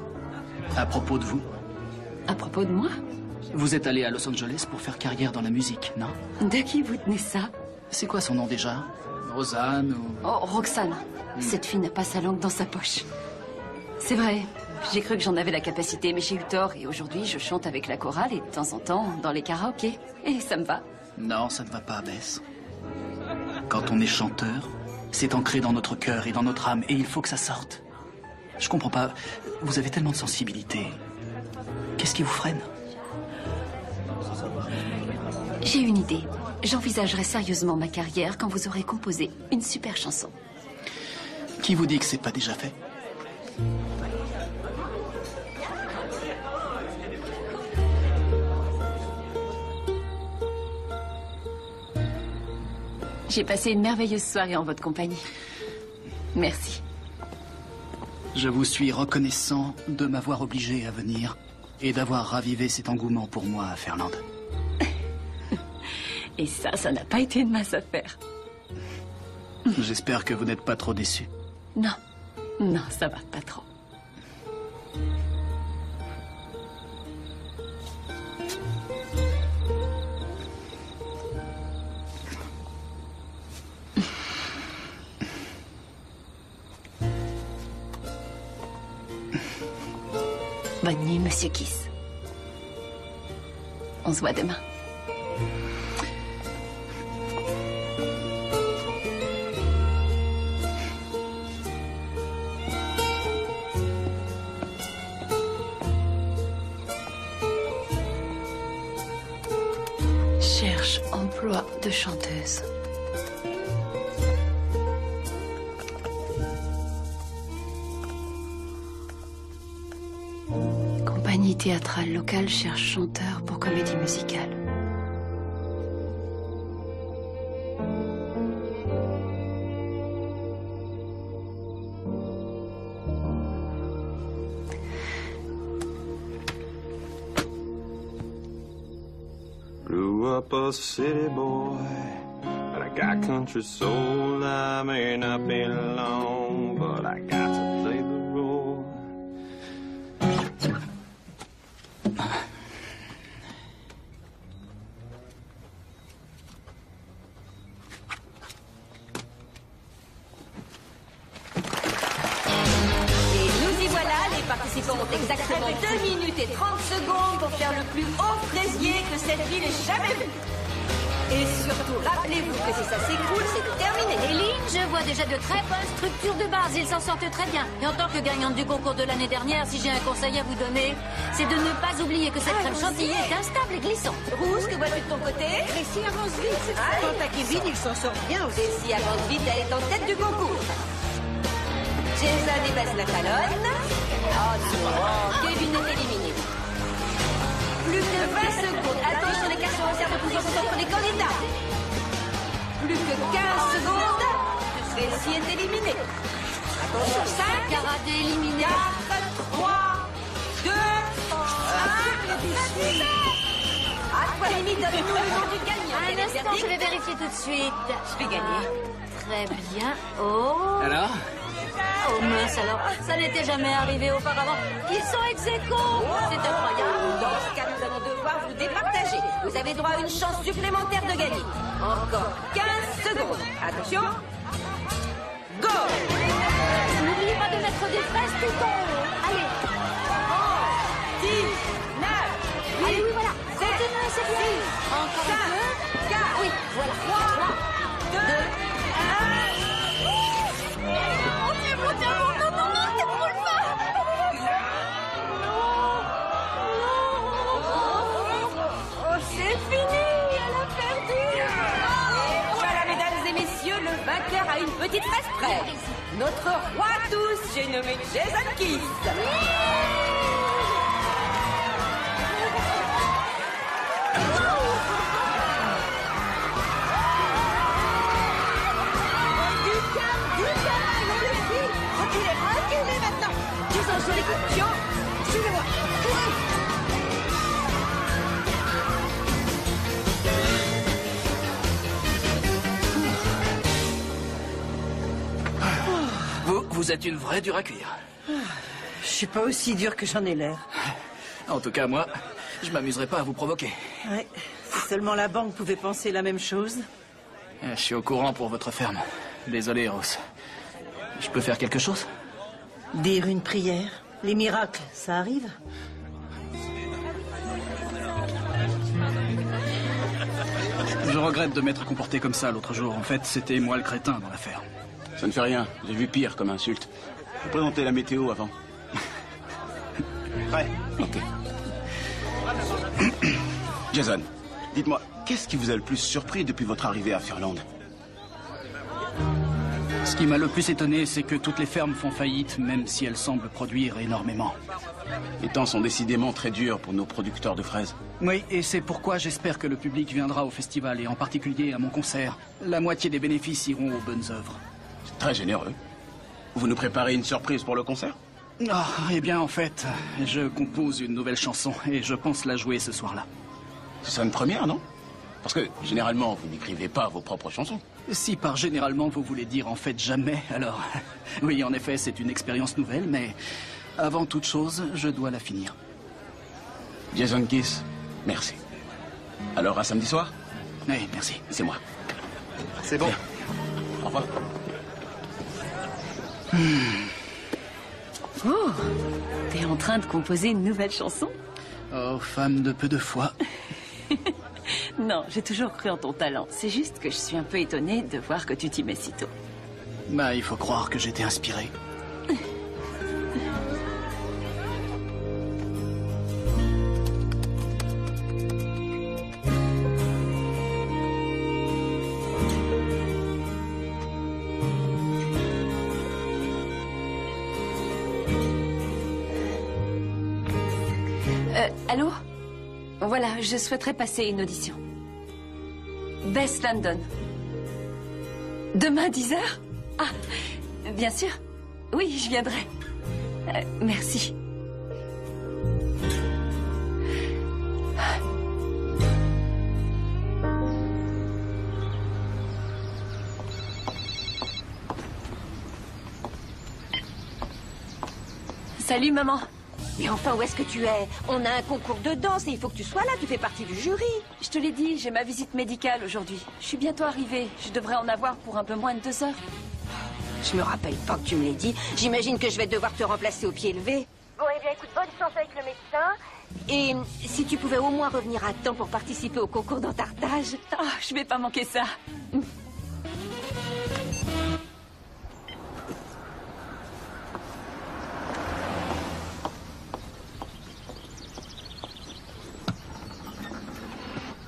À propos de vous. À propos de moi? Vous êtes allé à Los Angeles pour faire carrière dans la musique, non? De qui vous tenez ça? C'est quoi son nom déjà? Rosanne ou... Oh, Roxane. Cette fille n'a pas sa langue dans sa poche. C'est vrai. J'ai cru que j'en avais la capacité, mais j'ai eu tort. Et aujourd'hui, je chante avec la chorale et de temps en temps dans les karaokés. Et ça me va. Non, ça ne va pas, Bess. Quand on est chanteur, c'est ancré dans notre cœur et dans notre âme, et il faut que ça sorte. Je comprends pas. Vous avez tellement de sensibilité. Qu'est-ce qui vous freine? J'ai une idée. J'envisagerai sérieusement ma carrière quand vous aurez composé une super chanson. Qui vous dit que c'est pas déjà fait? J'ai passé une merveilleuse soirée en votre compagnie. Merci. Je vous suis reconnaissant de m'avoir obligé à venir et d'avoir ravivé cet engouement pour moi à Ferland. Et ça n'a pas été une mince affaire. J'espère que vous n'êtes pas trop déçus. Non, non, ça va pas trop. Bonne nuit, Monsieur Kiss. On se voit demain. Cherche emploi de chanteuse. Compagnie théâtrale locale cherche chanteur pour comédie musicale. Grew up a city boy, but I got country soul. I may not be long, but I got to play the role. Et nous y voilà, les participants ont exactement 2 minutes et 30 secondes pour faire le plus haut fraisier que cette ville ait jamais vu. Et surtout, rappelez-vous que si ça s'écroule, c'est terminé. Éline, je vois déjà de très bonnes structures de base. Ils s'en sortent très bien. Et en tant que gagnante du concours de l'année dernière, si j'ai un conseil à vous donner, c'est de ne pas oublier que cette crème chantilly est instable et glissante. Rouge, que vois-tu de ton côté? Tracy avance vite. Quant à Kevin, il s'en sort bien aussi. Tracy avance vite, elle est en tête du concours. Jason épaisse la talonne. Oh non, Kevin est éliminé. Plus que 20 secondes. Attention, les cartons observent de plus en plus entre les candidats. Plus que 15 secondes. Tracy est éliminé. Attention, 5, Karaté éliminé. 4, 3, 2, 1. À toi, Mimi, donne-nous le nom du gagnant. Un instant, je vais vérifier tout de suite. Je vais gagner. Très bien. Oh. Alors? Oh mince alors, ça n'était jamais arrivé auparavant. Ils sont ex-aequo. C'est incroyable. Dans ce cas, nous allons devoir vous départager. Vous avez droit à une chance supplémentaire de gagner. Encore 15 secondes. Attention. Go! N'oubliez pas de mettre des fraises tout en haut. Allez. 10, 9, 8, Allez, oui, voilà. 7, Continuez, c'est bien. 6, Encore 5, un peu. 4, Oui, voilà. 3, 2, 1. C'est fini, elle a perdu. Et voilà, mesdames et messieurs, le vainqueur a une petite fraise près. Notre roi à tous, j'ai nommé Jason Kiss. Du calme, Attention les coups. Attention. Suivez-moi. Vous êtes une vraie dure à cuire. Je suis pas aussi dur que j'en ai l'air. En tout cas, moi, je m'amuserai pas à vous provoquer. Ouais, si seulement la banque pouvait penser la même chose. Je suis au courant pour votre ferme. Désolé, Rose. Je peux faire quelque chose? Dire une prière. Les miracles, ça arrive? Je regrette de m'être comporté comme ça l'autre jour. En fait, c'était moi le crétin dans l'affaire. Ça ne fait rien. J'ai vu pire comme insulte. Vous présentez la météo avant. Prêt. Ok. Jason, dites-moi, qu'est-ce qui vous a le plus surpris depuis votre arrivée à Fairland? Ce qui m'a le plus étonné, c'est que toutes les fermes font faillite, même si elles semblent produire énormément. Les temps sont décidément très durs pour nos producteurs de fraises. Oui, et c'est pourquoi j'espère que le public viendra au festival, et en particulier à mon concert. La moitié des bénéfices iront aux bonnes œuvres. C'est très généreux. Vous nous préparez une surprise pour le concert? Ah, eh bien, en fait, je compose une nouvelle chanson, et je pense la jouer ce soir-là. Ce sera une première, non? Parce que, généralement, vous n'écrivez pas vos propres chansons. Si par généralement vous voulez dire en fait jamais, alors... Oui, en effet, c'est une expérience nouvelle, mais avant toute chose, je dois la finir. Jason Kiss, merci. Alors, à samedi soir? Oui, merci. C'est moi. C'est bon. Bien. Au revoir. Oh, t'es en train de composer une nouvelle chanson? Oh, femme de peu de foi. Non, j'ai toujours cru en ton talent. C'est juste que je suis un peu étonnée de voir que tu t'y mets si tôt. Bah, il faut croire que j'étais inspiré. Allô? Voilà, je souhaiterais passer une audition. Bess London. Demain, 10h? Ah, bien sûr. Oui, je viendrai. Merci. Salut, maman. Mais enfin, où est-ce que tu es? On a un concours de danse et il faut que tu sois là, tu fais partie du jury. Je te l'ai dit, j'ai ma visite médicale aujourd'hui. Je suis bientôt arrivée. Je devrais en avoir pour un peu moins de 2 heures. Je me rappelle pas que tu me l'aies dit. J'imagine que je vais devoir te remplacer au pied levé. Bon, eh bien, écoute, bonne chance avec le médecin. Et si tu pouvais au moins revenir à temps pour participer au concours d'entartage. Oh, je vais pas manquer ça.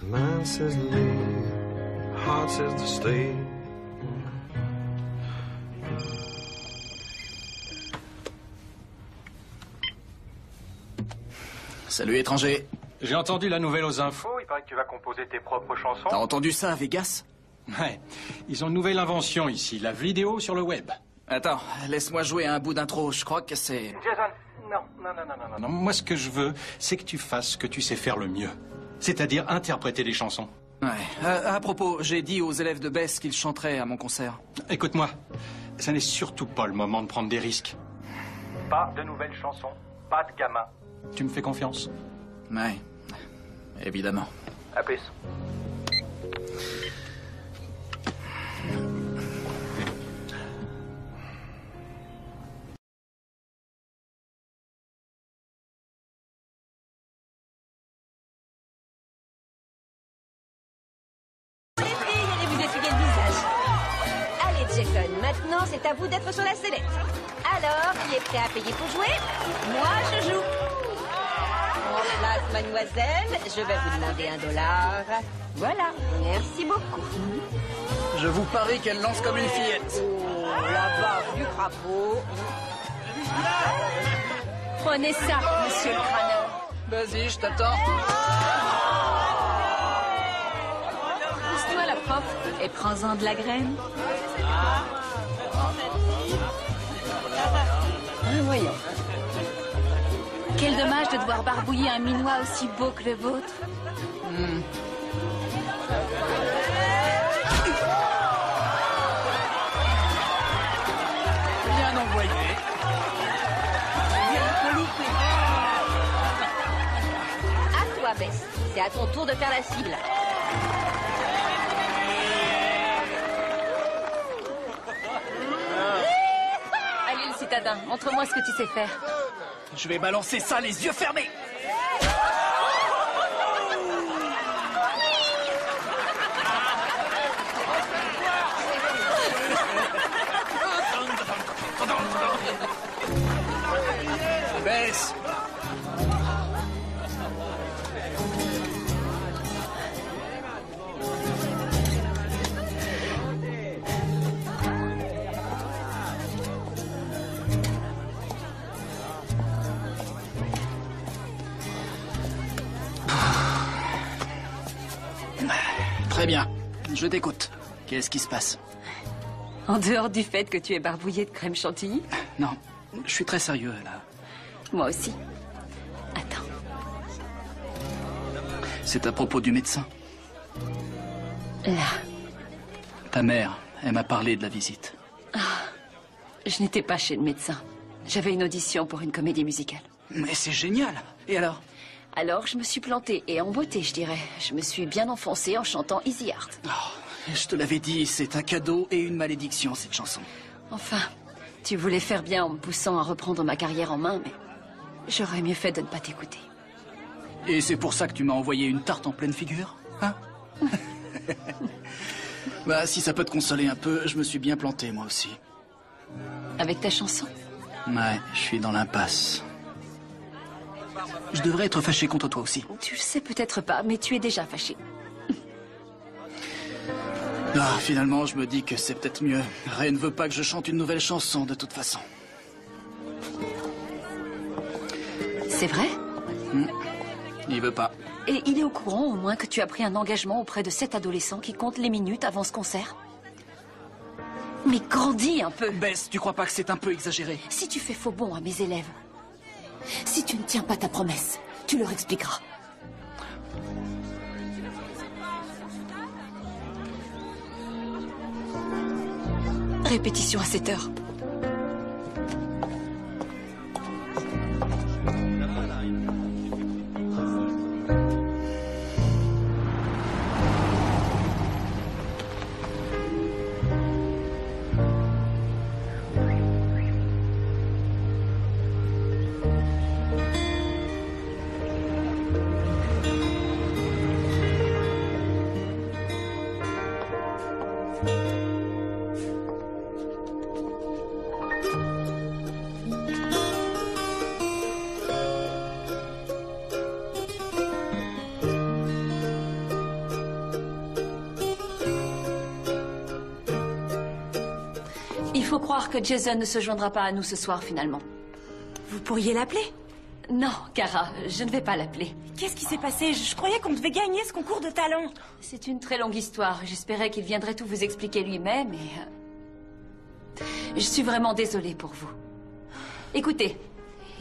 Mind says leave, heart says to stay. Salut, étranger. J'ai entendu la nouvelle aux infos. Oh, il paraît que tu vas composer tes propres chansons. T'as entendu ça à Vegas? Ouais. Ils ont une nouvelle invention ici, la vidéo sur le web. Attends, laisse-moi jouer un bout d'intro. Je crois que c'est... Jason, non. Moi, ce que je veux, c'est que tu fasses ce que tu sais faire le mieux. C'est-à-dire interpréter des chansons. Ouais. À propos, j'ai dit aux élèves de Bess qu'ils chanteraient à mon concert. Écoute-moi, ça n'est surtout pas le moment de prendre des risques. Pas de nouvelles chansons, pas de gamins. Tu me fais confiance? Ouais, évidemment. À plus. Jason, maintenant c'est à vous d'être sur la sellette. Alors, qui est prêt à payer pour jouer? Moi, je joue. En place, mademoiselle, je vais vous demander $1. Voilà, merci beaucoup. Je vous parie qu'elle lance comme une fillette. Oh, la barbe du crapaud. Prenez ça, monsieur le crâneur. Vas-y, je t'attends. Pousse-toi, la prof, et prends-en de la graine. Voyons. Quel dommage de devoir barbouiller un minois aussi beau que le vôtre. Bien envoyé. À toi, Bess. C'est à ton tour de faire la cible. Allez, le citadin, montre-moi ce que tu sais faire. Je vais balancer ça les yeux fermés. Baisse. Très bien, je t'écoute. Qu'est-ce qui se passe? En dehors du fait que tu es barbouillé de crème chantilly? Non, je suis très sérieux, là. Moi aussi. Attends. C'est à propos du médecin. Là. Ta mère, elle m'a parlé de la visite. Je n'étais pas chez le médecin. J'avais une audition pour une comédie musicale. Mais c'est génial. Et alors? Alors, je me suis plantée, et en beauté, je dirais. Je me suis bien enfoncée en chantant Easy Heart. Je te l'avais dit, c'est un cadeau et une malédiction, cette chanson. Enfin, tu voulais faire bien en me poussant à reprendre ma carrière en main, mais j'aurais mieux fait de ne pas t'écouter. Et c'est pour ça que tu m'as envoyé une tarte en pleine figure, hein? Bah, si ça peut te consoler un peu, je me suis bien planté, moi aussi. Avec ta chanson? Ouais, je suis dans l'impasse. Je devrais être fâché contre toi aussi. Tu le sais peut-être pas, mais tu es déjà fâché. Finalement, je me dis que c'est peut-être mieux. Ray ne veut pas que je chante une nouvelle chanson, de toute façon. C'est vrai? Il veut pas. Et il est au courant, au moins, que tu as pris un engagement auprès de cet adolescent qui compte les minutes avant ce concert? Mais grandis un peu. Bess, tu crois pas que c'est un peu exagéré? Si tu fais faux bond à mes élèves, si tu ne tiens pas ta promesse, tu leur expliqueras. Répétition à 7 heures. Il faut croire que Jason ne se joindra pas à nous ce soir, finalement. Vous pourriez l'appeler? Non, Kara, je ne vais pas l'appeler. Qu'est-ce qui s'est passé? Je croyais qu'on devait gagner ce concours de talent. C'est une très longue histoire. J'espérais qu'il viendrait tout vous expliquer lui-même, et... je suis vraiment désolée pour vous. Écoutez,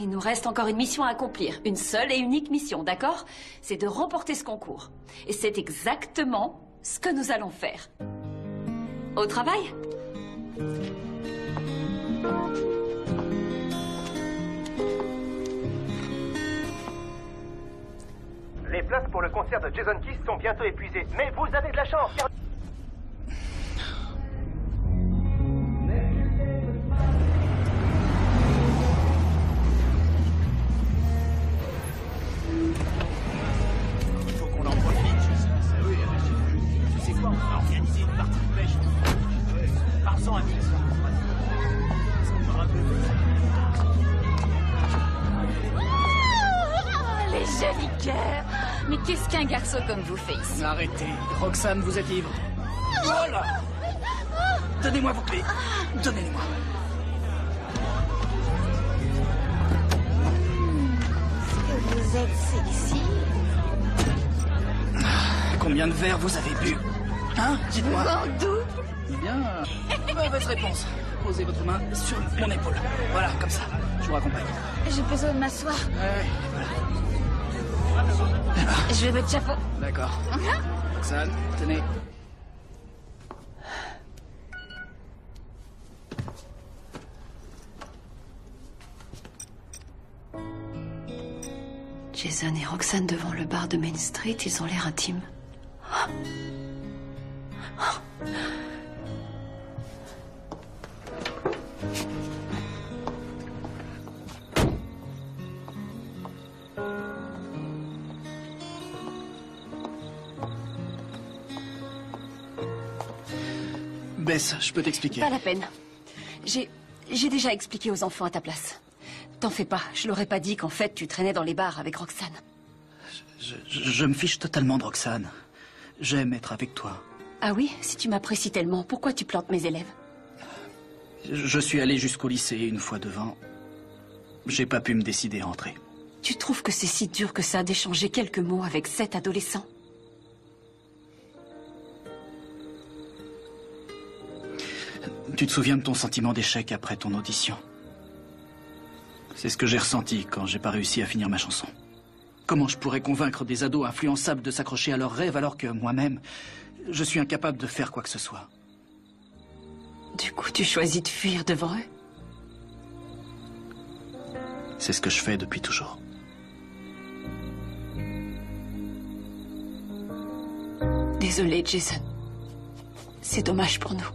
il nous reste encore une mission à accomplir. Une seule et unique mission, d'accord? C'est de remporter ce concours. Et c'est exactement ce que nous allons faire. Au travail? Les places pour le concert de Jason Keith sont bientôt épuisées, mais vous avez de la chance car... Il faut qu'on en profite. Oui, tu sais quoi, on va organiser une partie de pêche. Pars-en, ami. Les jolis cœurs. Mais qu'est-ce qu'un garçon comme vous fait ici? Arrêtez. Roxane, vous êtes ivre. Oh là! Donnez-moi vos clés. Donnez-les-moi. Est-ce que vous êtes sexy? Combien de verres vous avez bu? Hein? Dites-moi. Gandou, Bien. Mauvaise réponse. Posez votre main sur mon épaule. Voilà, comme ça. Je vous raccompagne. J'ai besoin de m'asseoir. Ouais, voilà. Je vais mettre chapeau. D'accord. Roxane, tenez. Jason et Roxane devant le bar de Main Street, ils ont l'air intimes. Bess, je peux t'expliquer. Pas la peine. J'ai déjà expliqué aux enfants à ta place. T'en fais pas, je leur ai pas dit qu'en fait tu traînais dans les bars avec Roxane. Je me fiche totalement de Roxane. J'aime être avec toi. Ah oui, si tu m'apprécies tellement, pourquoi tu plantes mes élèves? Je suis allé jusqu'au lycée une fois devant. J'ai pas pu me décider à entrer. Tu trouves que c'est si dur que ça d'échanger quelques mots avec 7 adolescents? Tu te souviens de ton sentiment d'échec après ton audition? C'est ce que j'ai ressenti quand j'ai pas réussi à finir ma chanson. Comment je pourrais convaincre des ados influençables de s'accrocher à leurs rêves alors que moi-même, je suis incapable de faire quoi que ce soit? Du coup, tu choisis de fuir devant eux? C'est ce que je fais depuis toujours. Désolée, Jason. C'est dommage pour nous.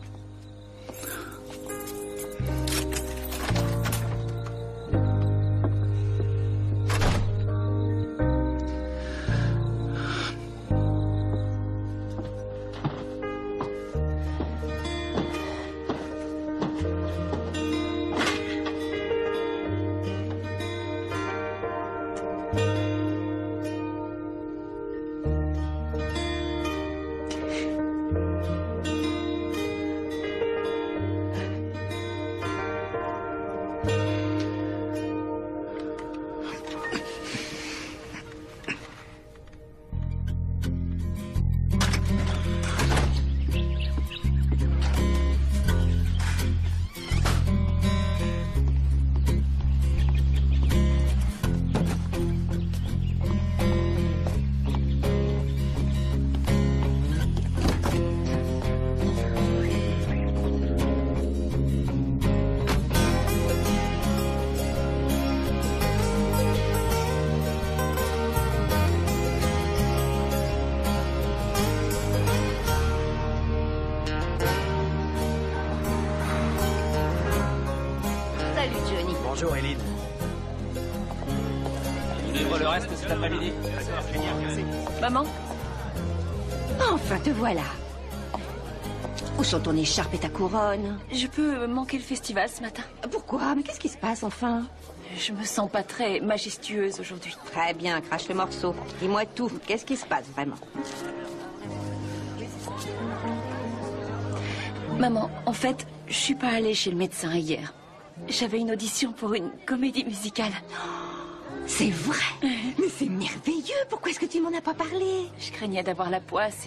Bonjour, Eileen. On livre le reste cet après-midi. Maman? Enfin, te voilà. Où sont ton écharpe et ta couronne? Je peux manquer le festival ce matin. Pourquoi? Mais qu'est-ce qui se passe, enfin? Je me sens pas très majestueuse aujourd'hui. Très bien, crache le morceau. Dis-moi tout. Qu'est-ce qui se passe, vraiment? Maman, en fait, je suis pas allée chez le médecin hier. J'avais une audition pour une comédie musicale. C'est vrai? Mais c'est merveilleux. Pourquoi est-ce que tu m'en as pas parlé? Je craignais d'avoir la poisse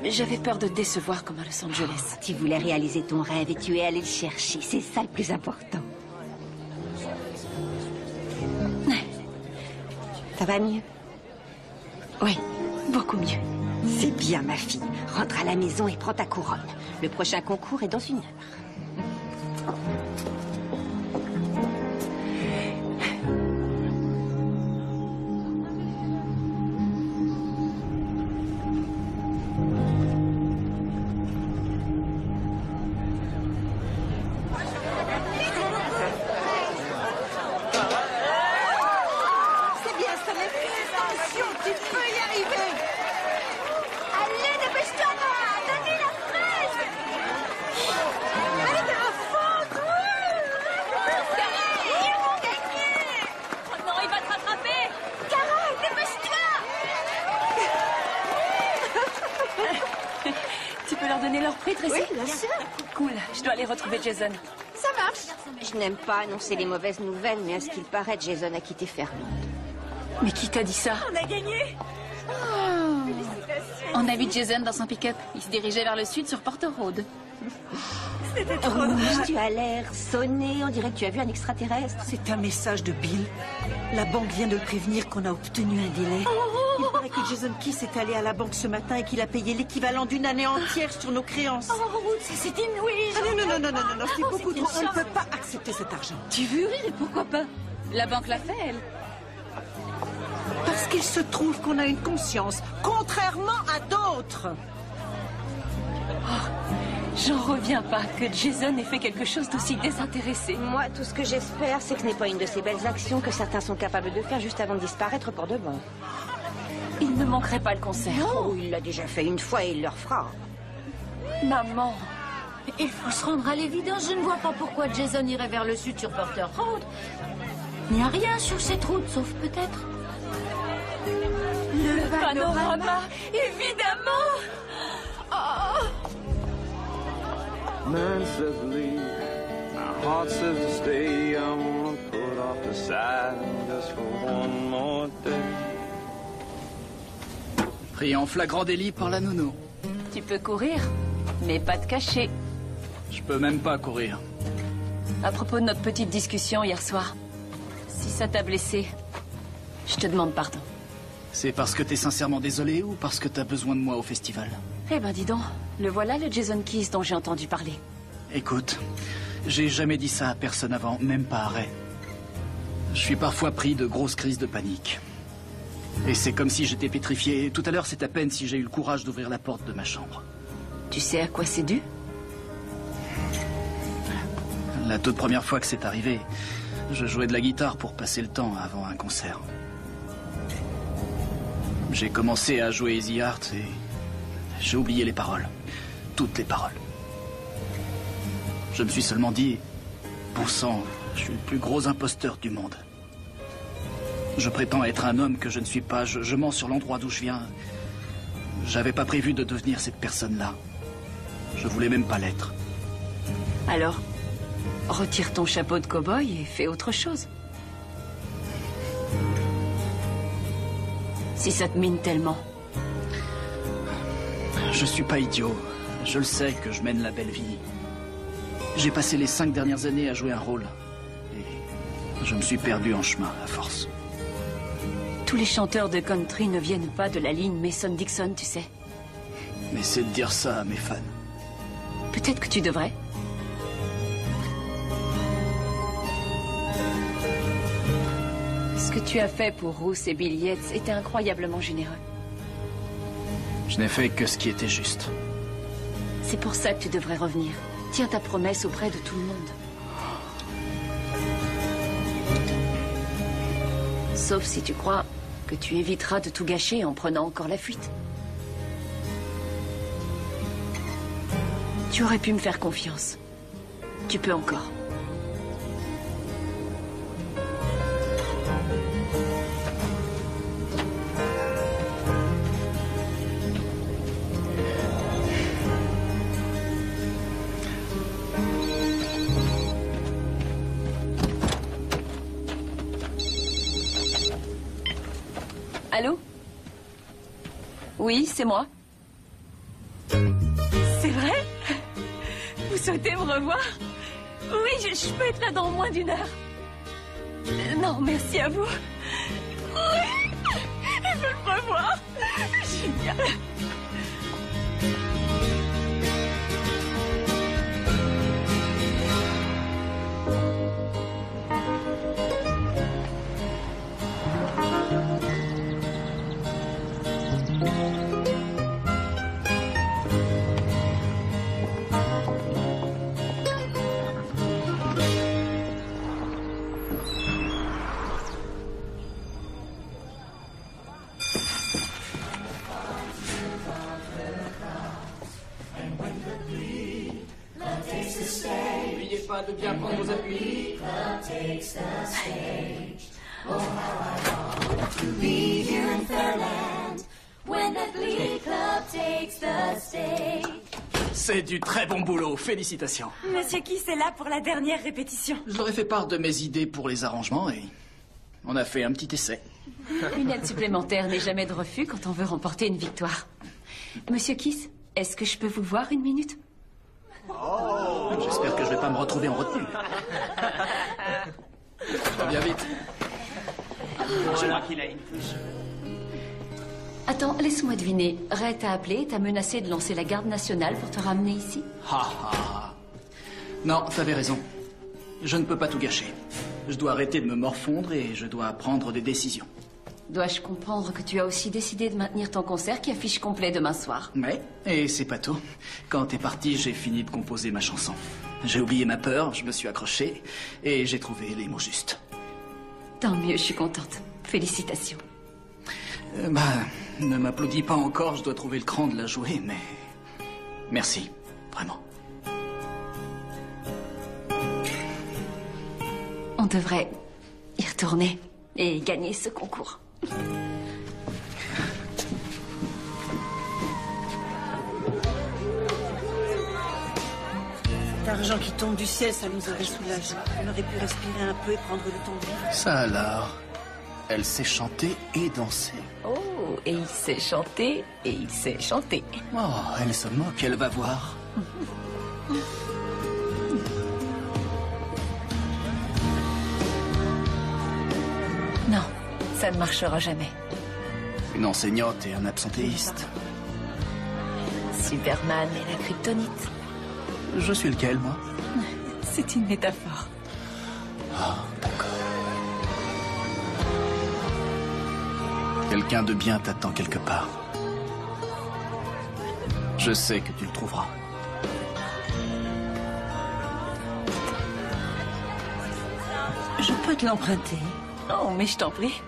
et j'avais peur de te décevoir comme à Los Angeles. Tu voulais réaliser ton rêve et tu es allé le chercher. C'est ça le plus important. Ça va mieux? Oui, beaucoup mieux. C'est bien, ma fille. Rentre à la maison et prends ta couronne. Le prochain concours est dans 1 heure. Je dois aller retrouver Jason. Ça marche. Je n'aime pas annoncer les mauvaises nouvelles, mais à ce qu'il paraît, Jason a quitté Fairmont. Mais qui t'a dit ça? On a gagné. Félicitations. On a vu Jason dans son pick-up. Il se dirigeait vers le sud sur Porter Road. C'était trop rouge, tu as l'air sonné. On dirait que tu as vu un extraterrestre. C'est un message de Bill. La banque vient de le prévenir qu'on a obtenu un délai. Il paraît que Jason Kiss est allé à la banque ce matin et qu'il a payé l'équivalent d'une année entière sur nos créances. C'est inouï. Non, c'est beaucoup trop. On ne peut pas accepter cet argent. Tu veux rire et pourquoi pas? La banque l'a fait, elle. Parce qu'il se trouve qu'on a une conscience, contrairement à d'autres. J'en reviens pas que Jason ait fait quelque chose d'aussi désintéressé. Moi, tout ce que j'espère, c'est que ce n'est pas une de ces belles actions que certains sont capables de faire juste avant de disparaître pour de bon. Il ne manquerait pas le concert. Non, il l'a déjà fait une fois et il le refera. Maman. Il faut se rendre à l'évidence, je ne vois pas pourquoi Jason irait vers le sud sur Porter Road. Il n'y a rien sur cette route, sauf peut-être... Le panorama, évidemment. Oh. Man says to leave, my heart says to stay. I'm gonna put off the side just for one more day. Pris en flagrant délit par la nounou. Tu peux courir, mais pas te cacher. Je peux même pas courir. À propos de notre petite discussion hier soir, si ça t'a blessé, je te demande pardon. C'est parce que t'es sincèrement désolé ou parce que t'as besoin de moi au festival? Eh ben dis donc, le voilà le Jason Kiss dont j'ai entendu parler. Écoute, j'ai jamais dit ça à personne avant, même pas à Ray. Je suis parfois pris de grosses crises de panique. Et c'est comme si j'étais pétrifié. Tout à l'heure, c'est à peine si j'ai eu le courage d'ouvrir la porte de ma chambre. Tu sais à quoi c'est dû? La toute première fois que c'est arrivé, je jouais de la guitare pour passer le temps avant un concert. J'ai commencé à jouer Easy Heart et j'ai oublié les paroles. Toutes les paroles. Je me suis seulement dit, bon sang, je suis le plus gros imposteur du monde. Je prétends être un homme que je ne suis pas. Je mens sur l'endroit d'où je viens. J'avais pas prévu de devenir cette personne-là. Je voulais même pas l'être. Alors, retire ton chapeau de cow-boy et fais autre chose. Si ça te mine tellement. Je suis pas idiot. Je le sais que je mène la belle vie. J'ai passé les 5 dernières années à jouer un rôle. Et je me suis perdu en chemin, à force. Tous les chanteurs de country ne viennent pas de la ligne Mason-Dixon, tu sais. Mais c'est de dire ça à mes fans. Peut-être que tu devrais. Ce que tu as fait pour Ruth et Bill Yates était incroyablement généreux. Je n'ai fait que ce qui était juste. C'est pour ça que tu devrais revenir. Tiens ta promesse auprès de tout le monde. Sauf si tu crois que tu éviteras de tout gâcher en prenant encore la fuite. Tu aurais pu me faire confiance. Tu peux encore. Allô? Oui, c'est moi. C'est vrai? Vous souhaitez me revoir? Oui, je peux être là dans moins d'1 heure. Non, merci à vous. Oui, je veux le revoir. Génial. N'oubliez pas de bien prendre vos appuis. C'est du très bon boulot, félicitations. Monsieur Kiss est là pour la dernière répétition. Je leur ai fait part de mes idées pour les arrangements et on a fait un petit essai. Une aide supplémentaire n'est jamais de refus quand on veut remporter une victoire. Monsieur Kiss, est-ce que je peux vous voir une minute? J'espère que je vais pas me retrouver en retenue. Reviens vite. Je crois qu'il a une touche. Attends, laisse-moi deviner. Ray t'a appelé et t'a menacé de lancer la garde nationale pour te ramener ici? Non, t'avais raison. Je ne peux pas tout gâcher. Je dois arrêter de me morfondre et je dois prendre des décisions. Dois-je comprendre que tu as aussi décidé de maintenir ton concert qui affiche complet demain soir? Ouais, et c'est pas tout. Quand t'es parti, j'ai fini de composer ma chanson. J'ai oublié ma peur, je me suis accroché et j'ai trouvé les mots justes. Tant mieux, je suis contente. Félicitations. Ne m'applaudis pas encore, je dois trouver le cran de la jouer, mais... Merci, vraiment. On devrait y retourner et gagner ce concours. Cet argent qui tombe du ciel, ça nous aurait soulagés. On aurait pu respirer un peu et prendre le temps de vivre. Ça alors, elle sait chanter et danser. Oh, et il sait chanter et il sait chanter. Oh, elle se moque, elle va voir. Non, ça ne marchera jamais. Une enseignante et un absentéiste. Superman et la kryptonite. Je suis lequel, moi? C'est une métaphore. Ah, d'accord. Quelqu'un de bien t'attend quelque part. Je sais que tu le trouveras. Je peux te l'emprunter. Oh, mais je t'en prie.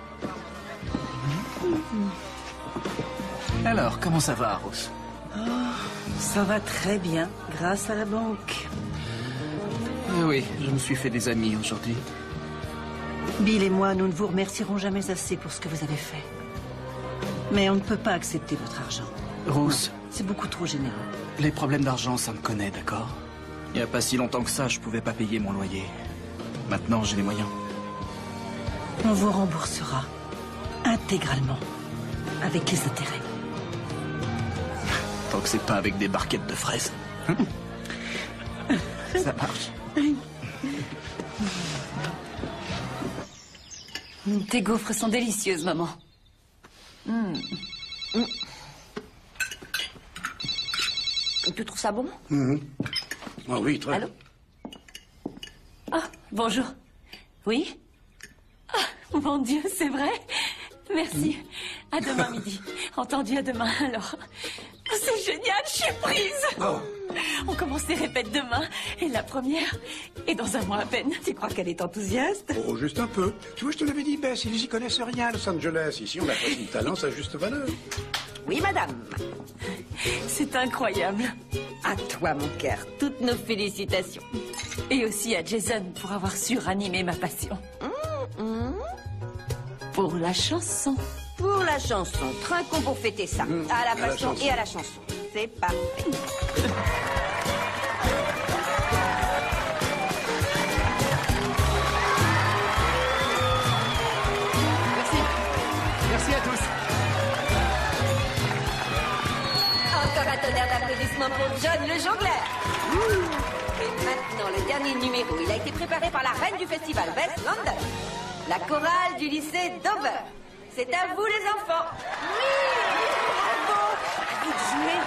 Alors, comment ça va, Rose? Ça va très bien, grâce à la banque. Oui, je me suis fait des amis aujourd'hui. Bill et moi, nous ne vous remercierons jamais assez pour ce que vous avez fait. Mais on ne peut pas accepter votre argent. Rose, c'est beaucoup trop généreux. Les problèmes d'argent, ça me connaît, d'accord? Il n'y a pas si longtemps que ça, je pouvais pas payer mon loyer. Maintenant, j'ai les moyens. On vous remboursera intégralement, avec les intérêts. Tant que c'est pas avec des barquettes de fraises. Ça marche. Tes gaufres sont délicieuses, maman. Tu trouves ça bon? Oh oui, très. Allô? Ah, bonjour. Oui? Ah, mon Dieu, c'est vrai? Merci. À demain midi. Entendu, à demain, alors. Oh, c'est génial, je suis prise. On commence les répètes demain. Et la première est dans un mois à peine. Tu crois qu'elle est enthousiaste? Oh, juste un peu. Tu vois, je te l'avais dit, Bess, ils y connaissent rien à Los Angeles. Ici, on apprécie le talent, sa juste valeur. Oui, madame. C'est incroyable. À toi, mon cœur. Toutes nos félicitations. Et aussi à Jason pour avoir su ranimer ma passion. Pour la chanson. Pour la chanson. Trinquons pour fêter ça. À la passion et à la chanson. C'est parfait. Merci à tous. Encore un tonnerre d'applaudissements pour John le jongleur. Et maintenant, le dernier numéro. Il a été préparé par la reine du festival, Bess London. La chorale du lycée Dover. C'est à vous, les enfants. Oui, bravo. À vous de jouer.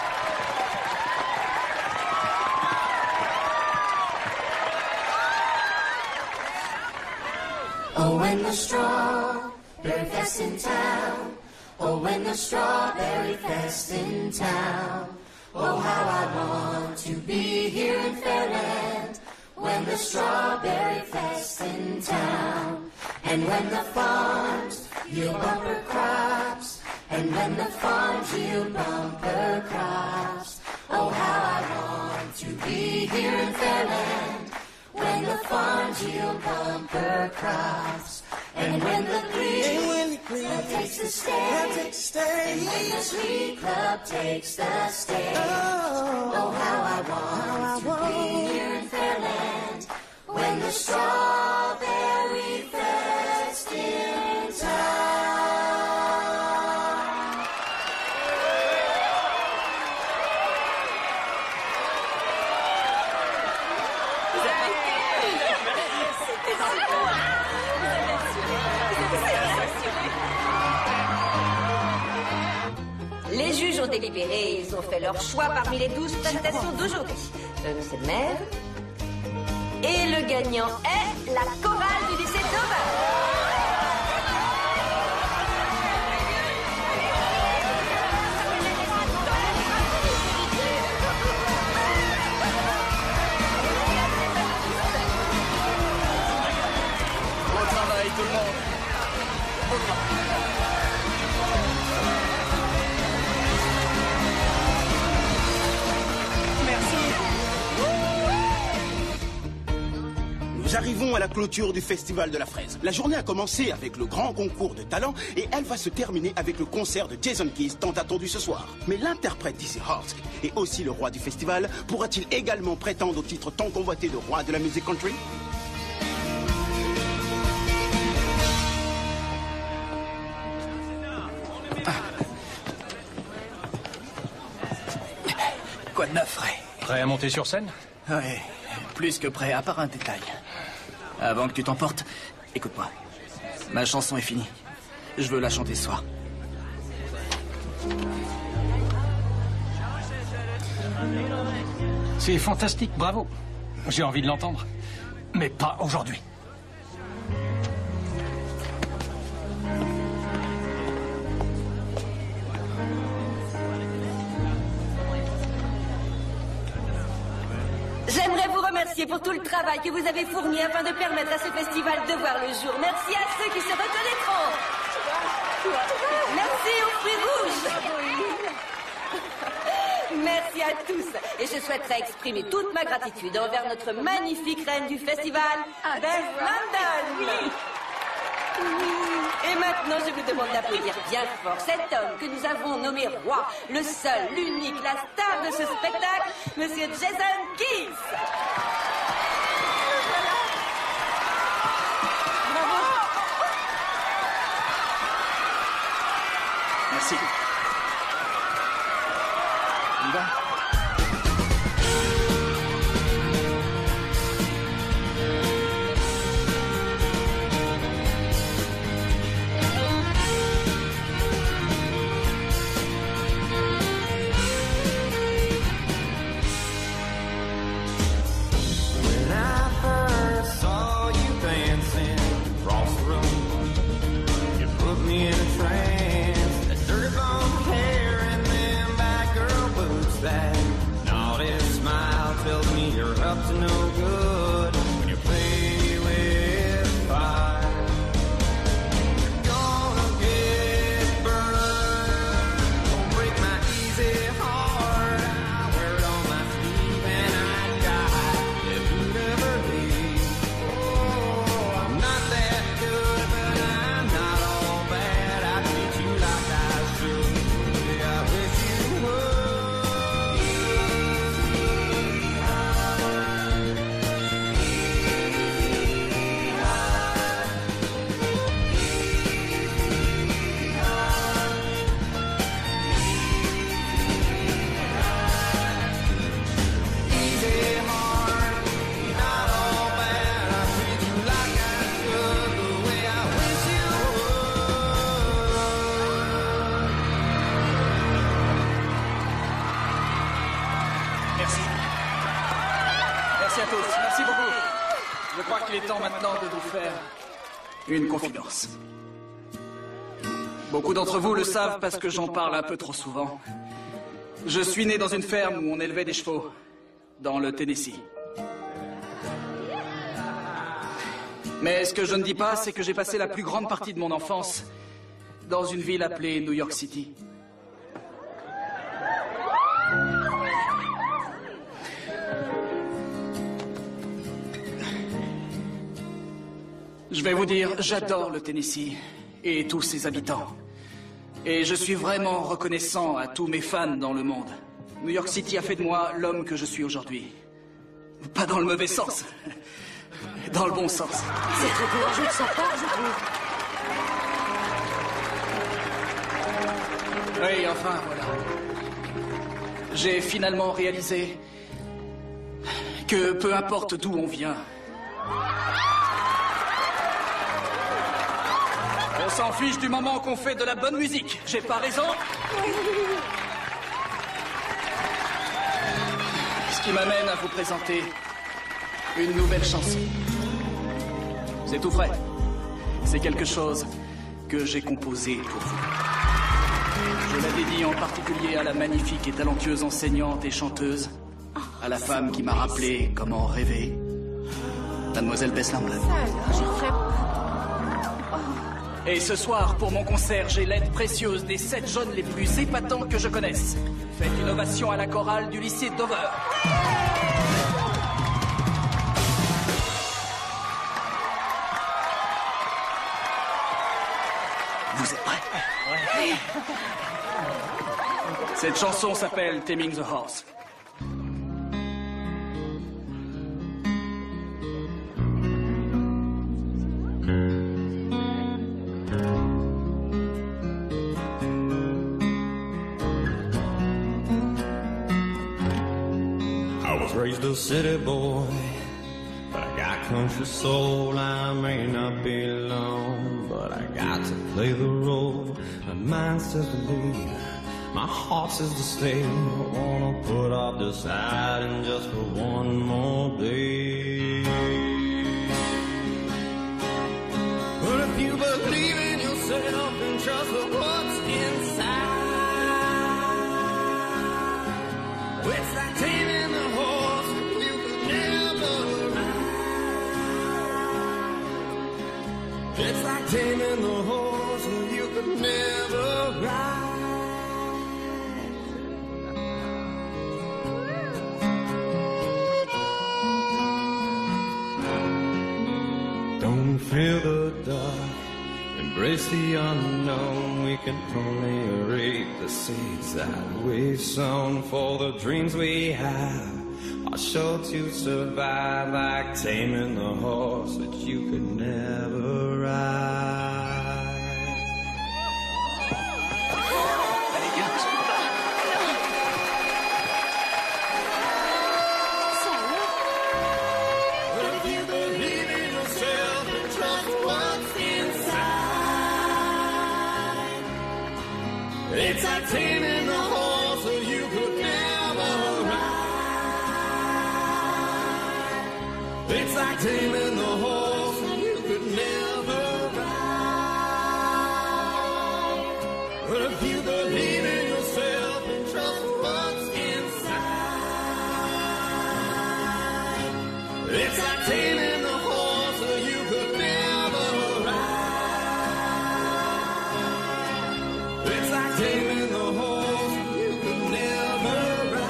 Oh, when the strawberry fest in town. Oh, when the strawberry fest in town. Oh, how I want to be here in Fairland. When the strawberry fest in town. And when the farms yield bumper crops. And when the farms yield bumper crops. Oh, how I want to be here in Fairland. When the farms yield bumper crops. And when the Glee Club takes the stage. And when the Glee Club takes the stage. Oh, how I want to be here in Fairland. When the strawberry fest in town. Les juges ont délibéré, ils ont fait leur choix parmi les 12 prestations d'aujourd'hui. Monsieur le maire. Et le gagnant est la chorale du lycée d'Aubert. Bon travail tout le monde. Nous arrivons à la clôture du Festival de la Fraise. La journée a commencé avec le grand concours de talent et elle va se terminer avec le concert de Jason Keith tant attendu ce soir. Mais l'interprète Dizzy Hart et aussi le roi du festival pourra-t-il également prétendre au titre tant convoité de roi de la musique country? Quoi de neuf, Ray? Prêt à monter sur scène? Ouais, plus que prêt, à part un détail. Avant que tu t'emportes, écoute-moi. Ma chanson est finie. Je veux la chanter ce soir. C'est fantastique, bravo. J'ai envie de l'entendre. Mais pas aujourd'hui. J'aimerais vous remercier pour tout le travail que vous avez fourni afin de permettre à ce festival de voir le jour. Merci à ceux qui se reconnaîtront. Merci aux fruits rouges. Merci à tous. Et je souhaiterais exprimer toute ma gratitude envers notre magnifique reine du festival, Beth London. Et maintenant, je vous demande d'applaudir bien fort cet homme que nous avons nommé roi, le seul, l'unique, la star de ce spectacle, Monsieur Jason Keith. Bravo. Merci. On y va? Merci beaucoup. Je crois qu'il est temps maintenant de vous faire une confidence. Beaucoup d'entre vous le savent parce que j'en parle un peu trop souvent. Je suis né dans une ferme où on élevait des chevaux, dans le Tennessee. Mais ce que je ne dis pas, c'est que j'ai passé la plus grande partie de mon enfance dans une ville appelée New York City. Je vais vous dire, j'adore le Tennessee et tous ses habitants. Et je suis vraiment reconnaissant à tous mes fans dans le monde. New York City a fait de moi l'homme que je suis aujourd'hui. Pas dans le mauvais sens, dans le bon sens. C'est très courageux de sa part, je trouve. Oui, enfin, voilà. J'ai finalement réalisé que peu importe d'où on vient, On s'en fiche du moment qu'on fait de la bonne musique. J'ai pas raison? Ce qui m'amène à vous présenter une nouvelle chanson. C'est tout frais. C'est quelque chose que j'ai composé pour vous. Je la dédie en particulier à la magnifique et talentueuse enseignante et chanteuse, à la femme qui m'a rappelé comment rêver, Mademoiselle Bess Lamb. Et ce soir, pour mon concert, j'ai l'aide précieuse des 7 jeunes les plus épatants que je connaisse. Faites une ovation à la chorale du lycée Dover. Vous êtes prêts? Ouais. Cette chanson s'appelle Taming the Horse. Raised a city boy, but I got country soul. I may not belong, but I got to play the role. My mind says to leave, my heart says to stay. I wanna put off deciding just for one more day. But if you believe in yourself and trust what's inside, it's like taming the horse you could never ride. It's like taming the horse you could never ride. Don't fear the dark, embrace the unknown. We can only reap the seeds that we've sown. For the dreams we have are sure to survive, like taming the horse that you could never ride. But if you believe in yourself and trust what's inside, it's like taming the horse that you could never ride. It's like taming the horse that you could never ride. But if you believe in yourself and trust what's inside, it's like taming the horse that you could never ride. It's like taming the horse you could never ride.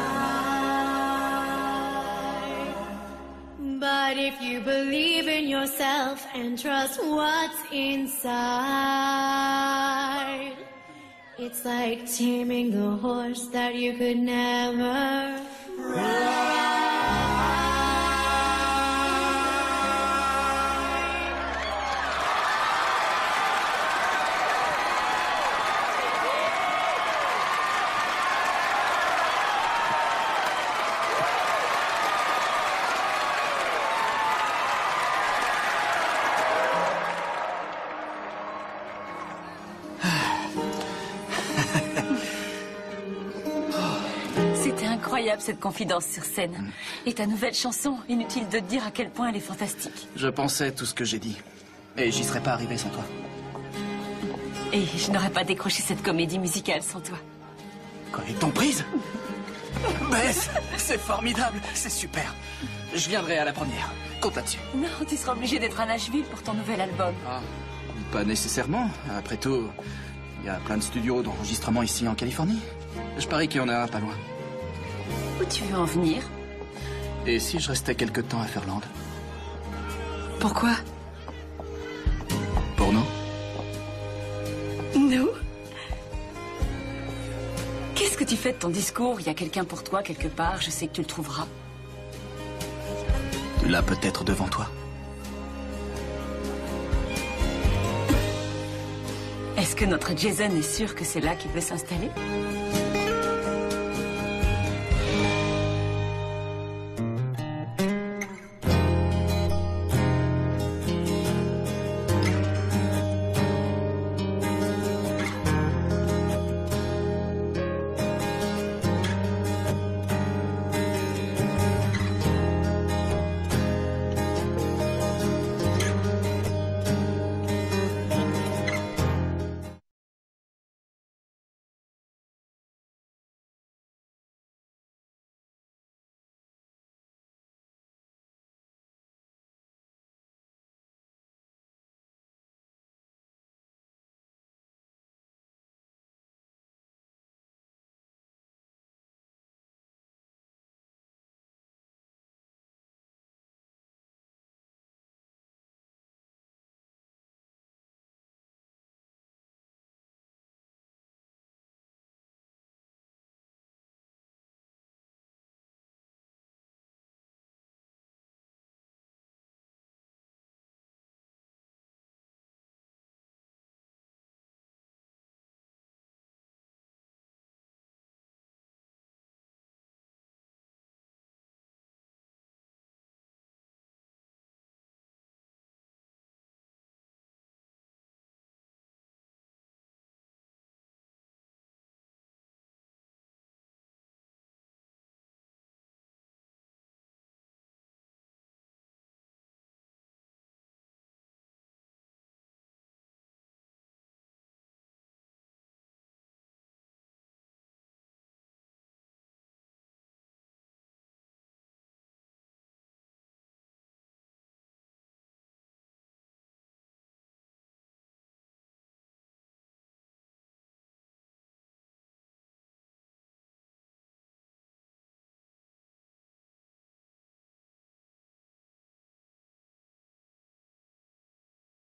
But if you believe in yourself and trust what's inside, it's like taming the horse that you could never ride. C'était incroyable cette confidence sur scène. Et ta nouvelle chanson, inutile de te dire à quel point elle est fantastique. Je pensais tout ce que j'ai dit. Et j'y serais pas arrivé sans toi. Et je n'aurais pas décroché cette comédie musicale sans toi. Quoi, ils t'ont prise? Bess, c'est formidable, c'est super. Je viendrai à la première. Compte là-dessus. Non, tu seras obligé d'être à Nashville pour ton nouvel album. Ah, pas nécessairement. Après tout, il y a plein de studios d'enregistrement ici en Californie. Je parie qu'il y en a un pas loin. Où tu veux en venir? Et si je restais quelque temps à Ferland? Pourquoi? Pour nous? Nous? Qu'est-ce que tu fais de ton discours? Il y a quelqu'un pour toi quelque part, je sais que tu le trouveras. Tu l'as peut-être devant toi. Est-ce que notre Jason est sûr que c'est là qu'il veut s'installer?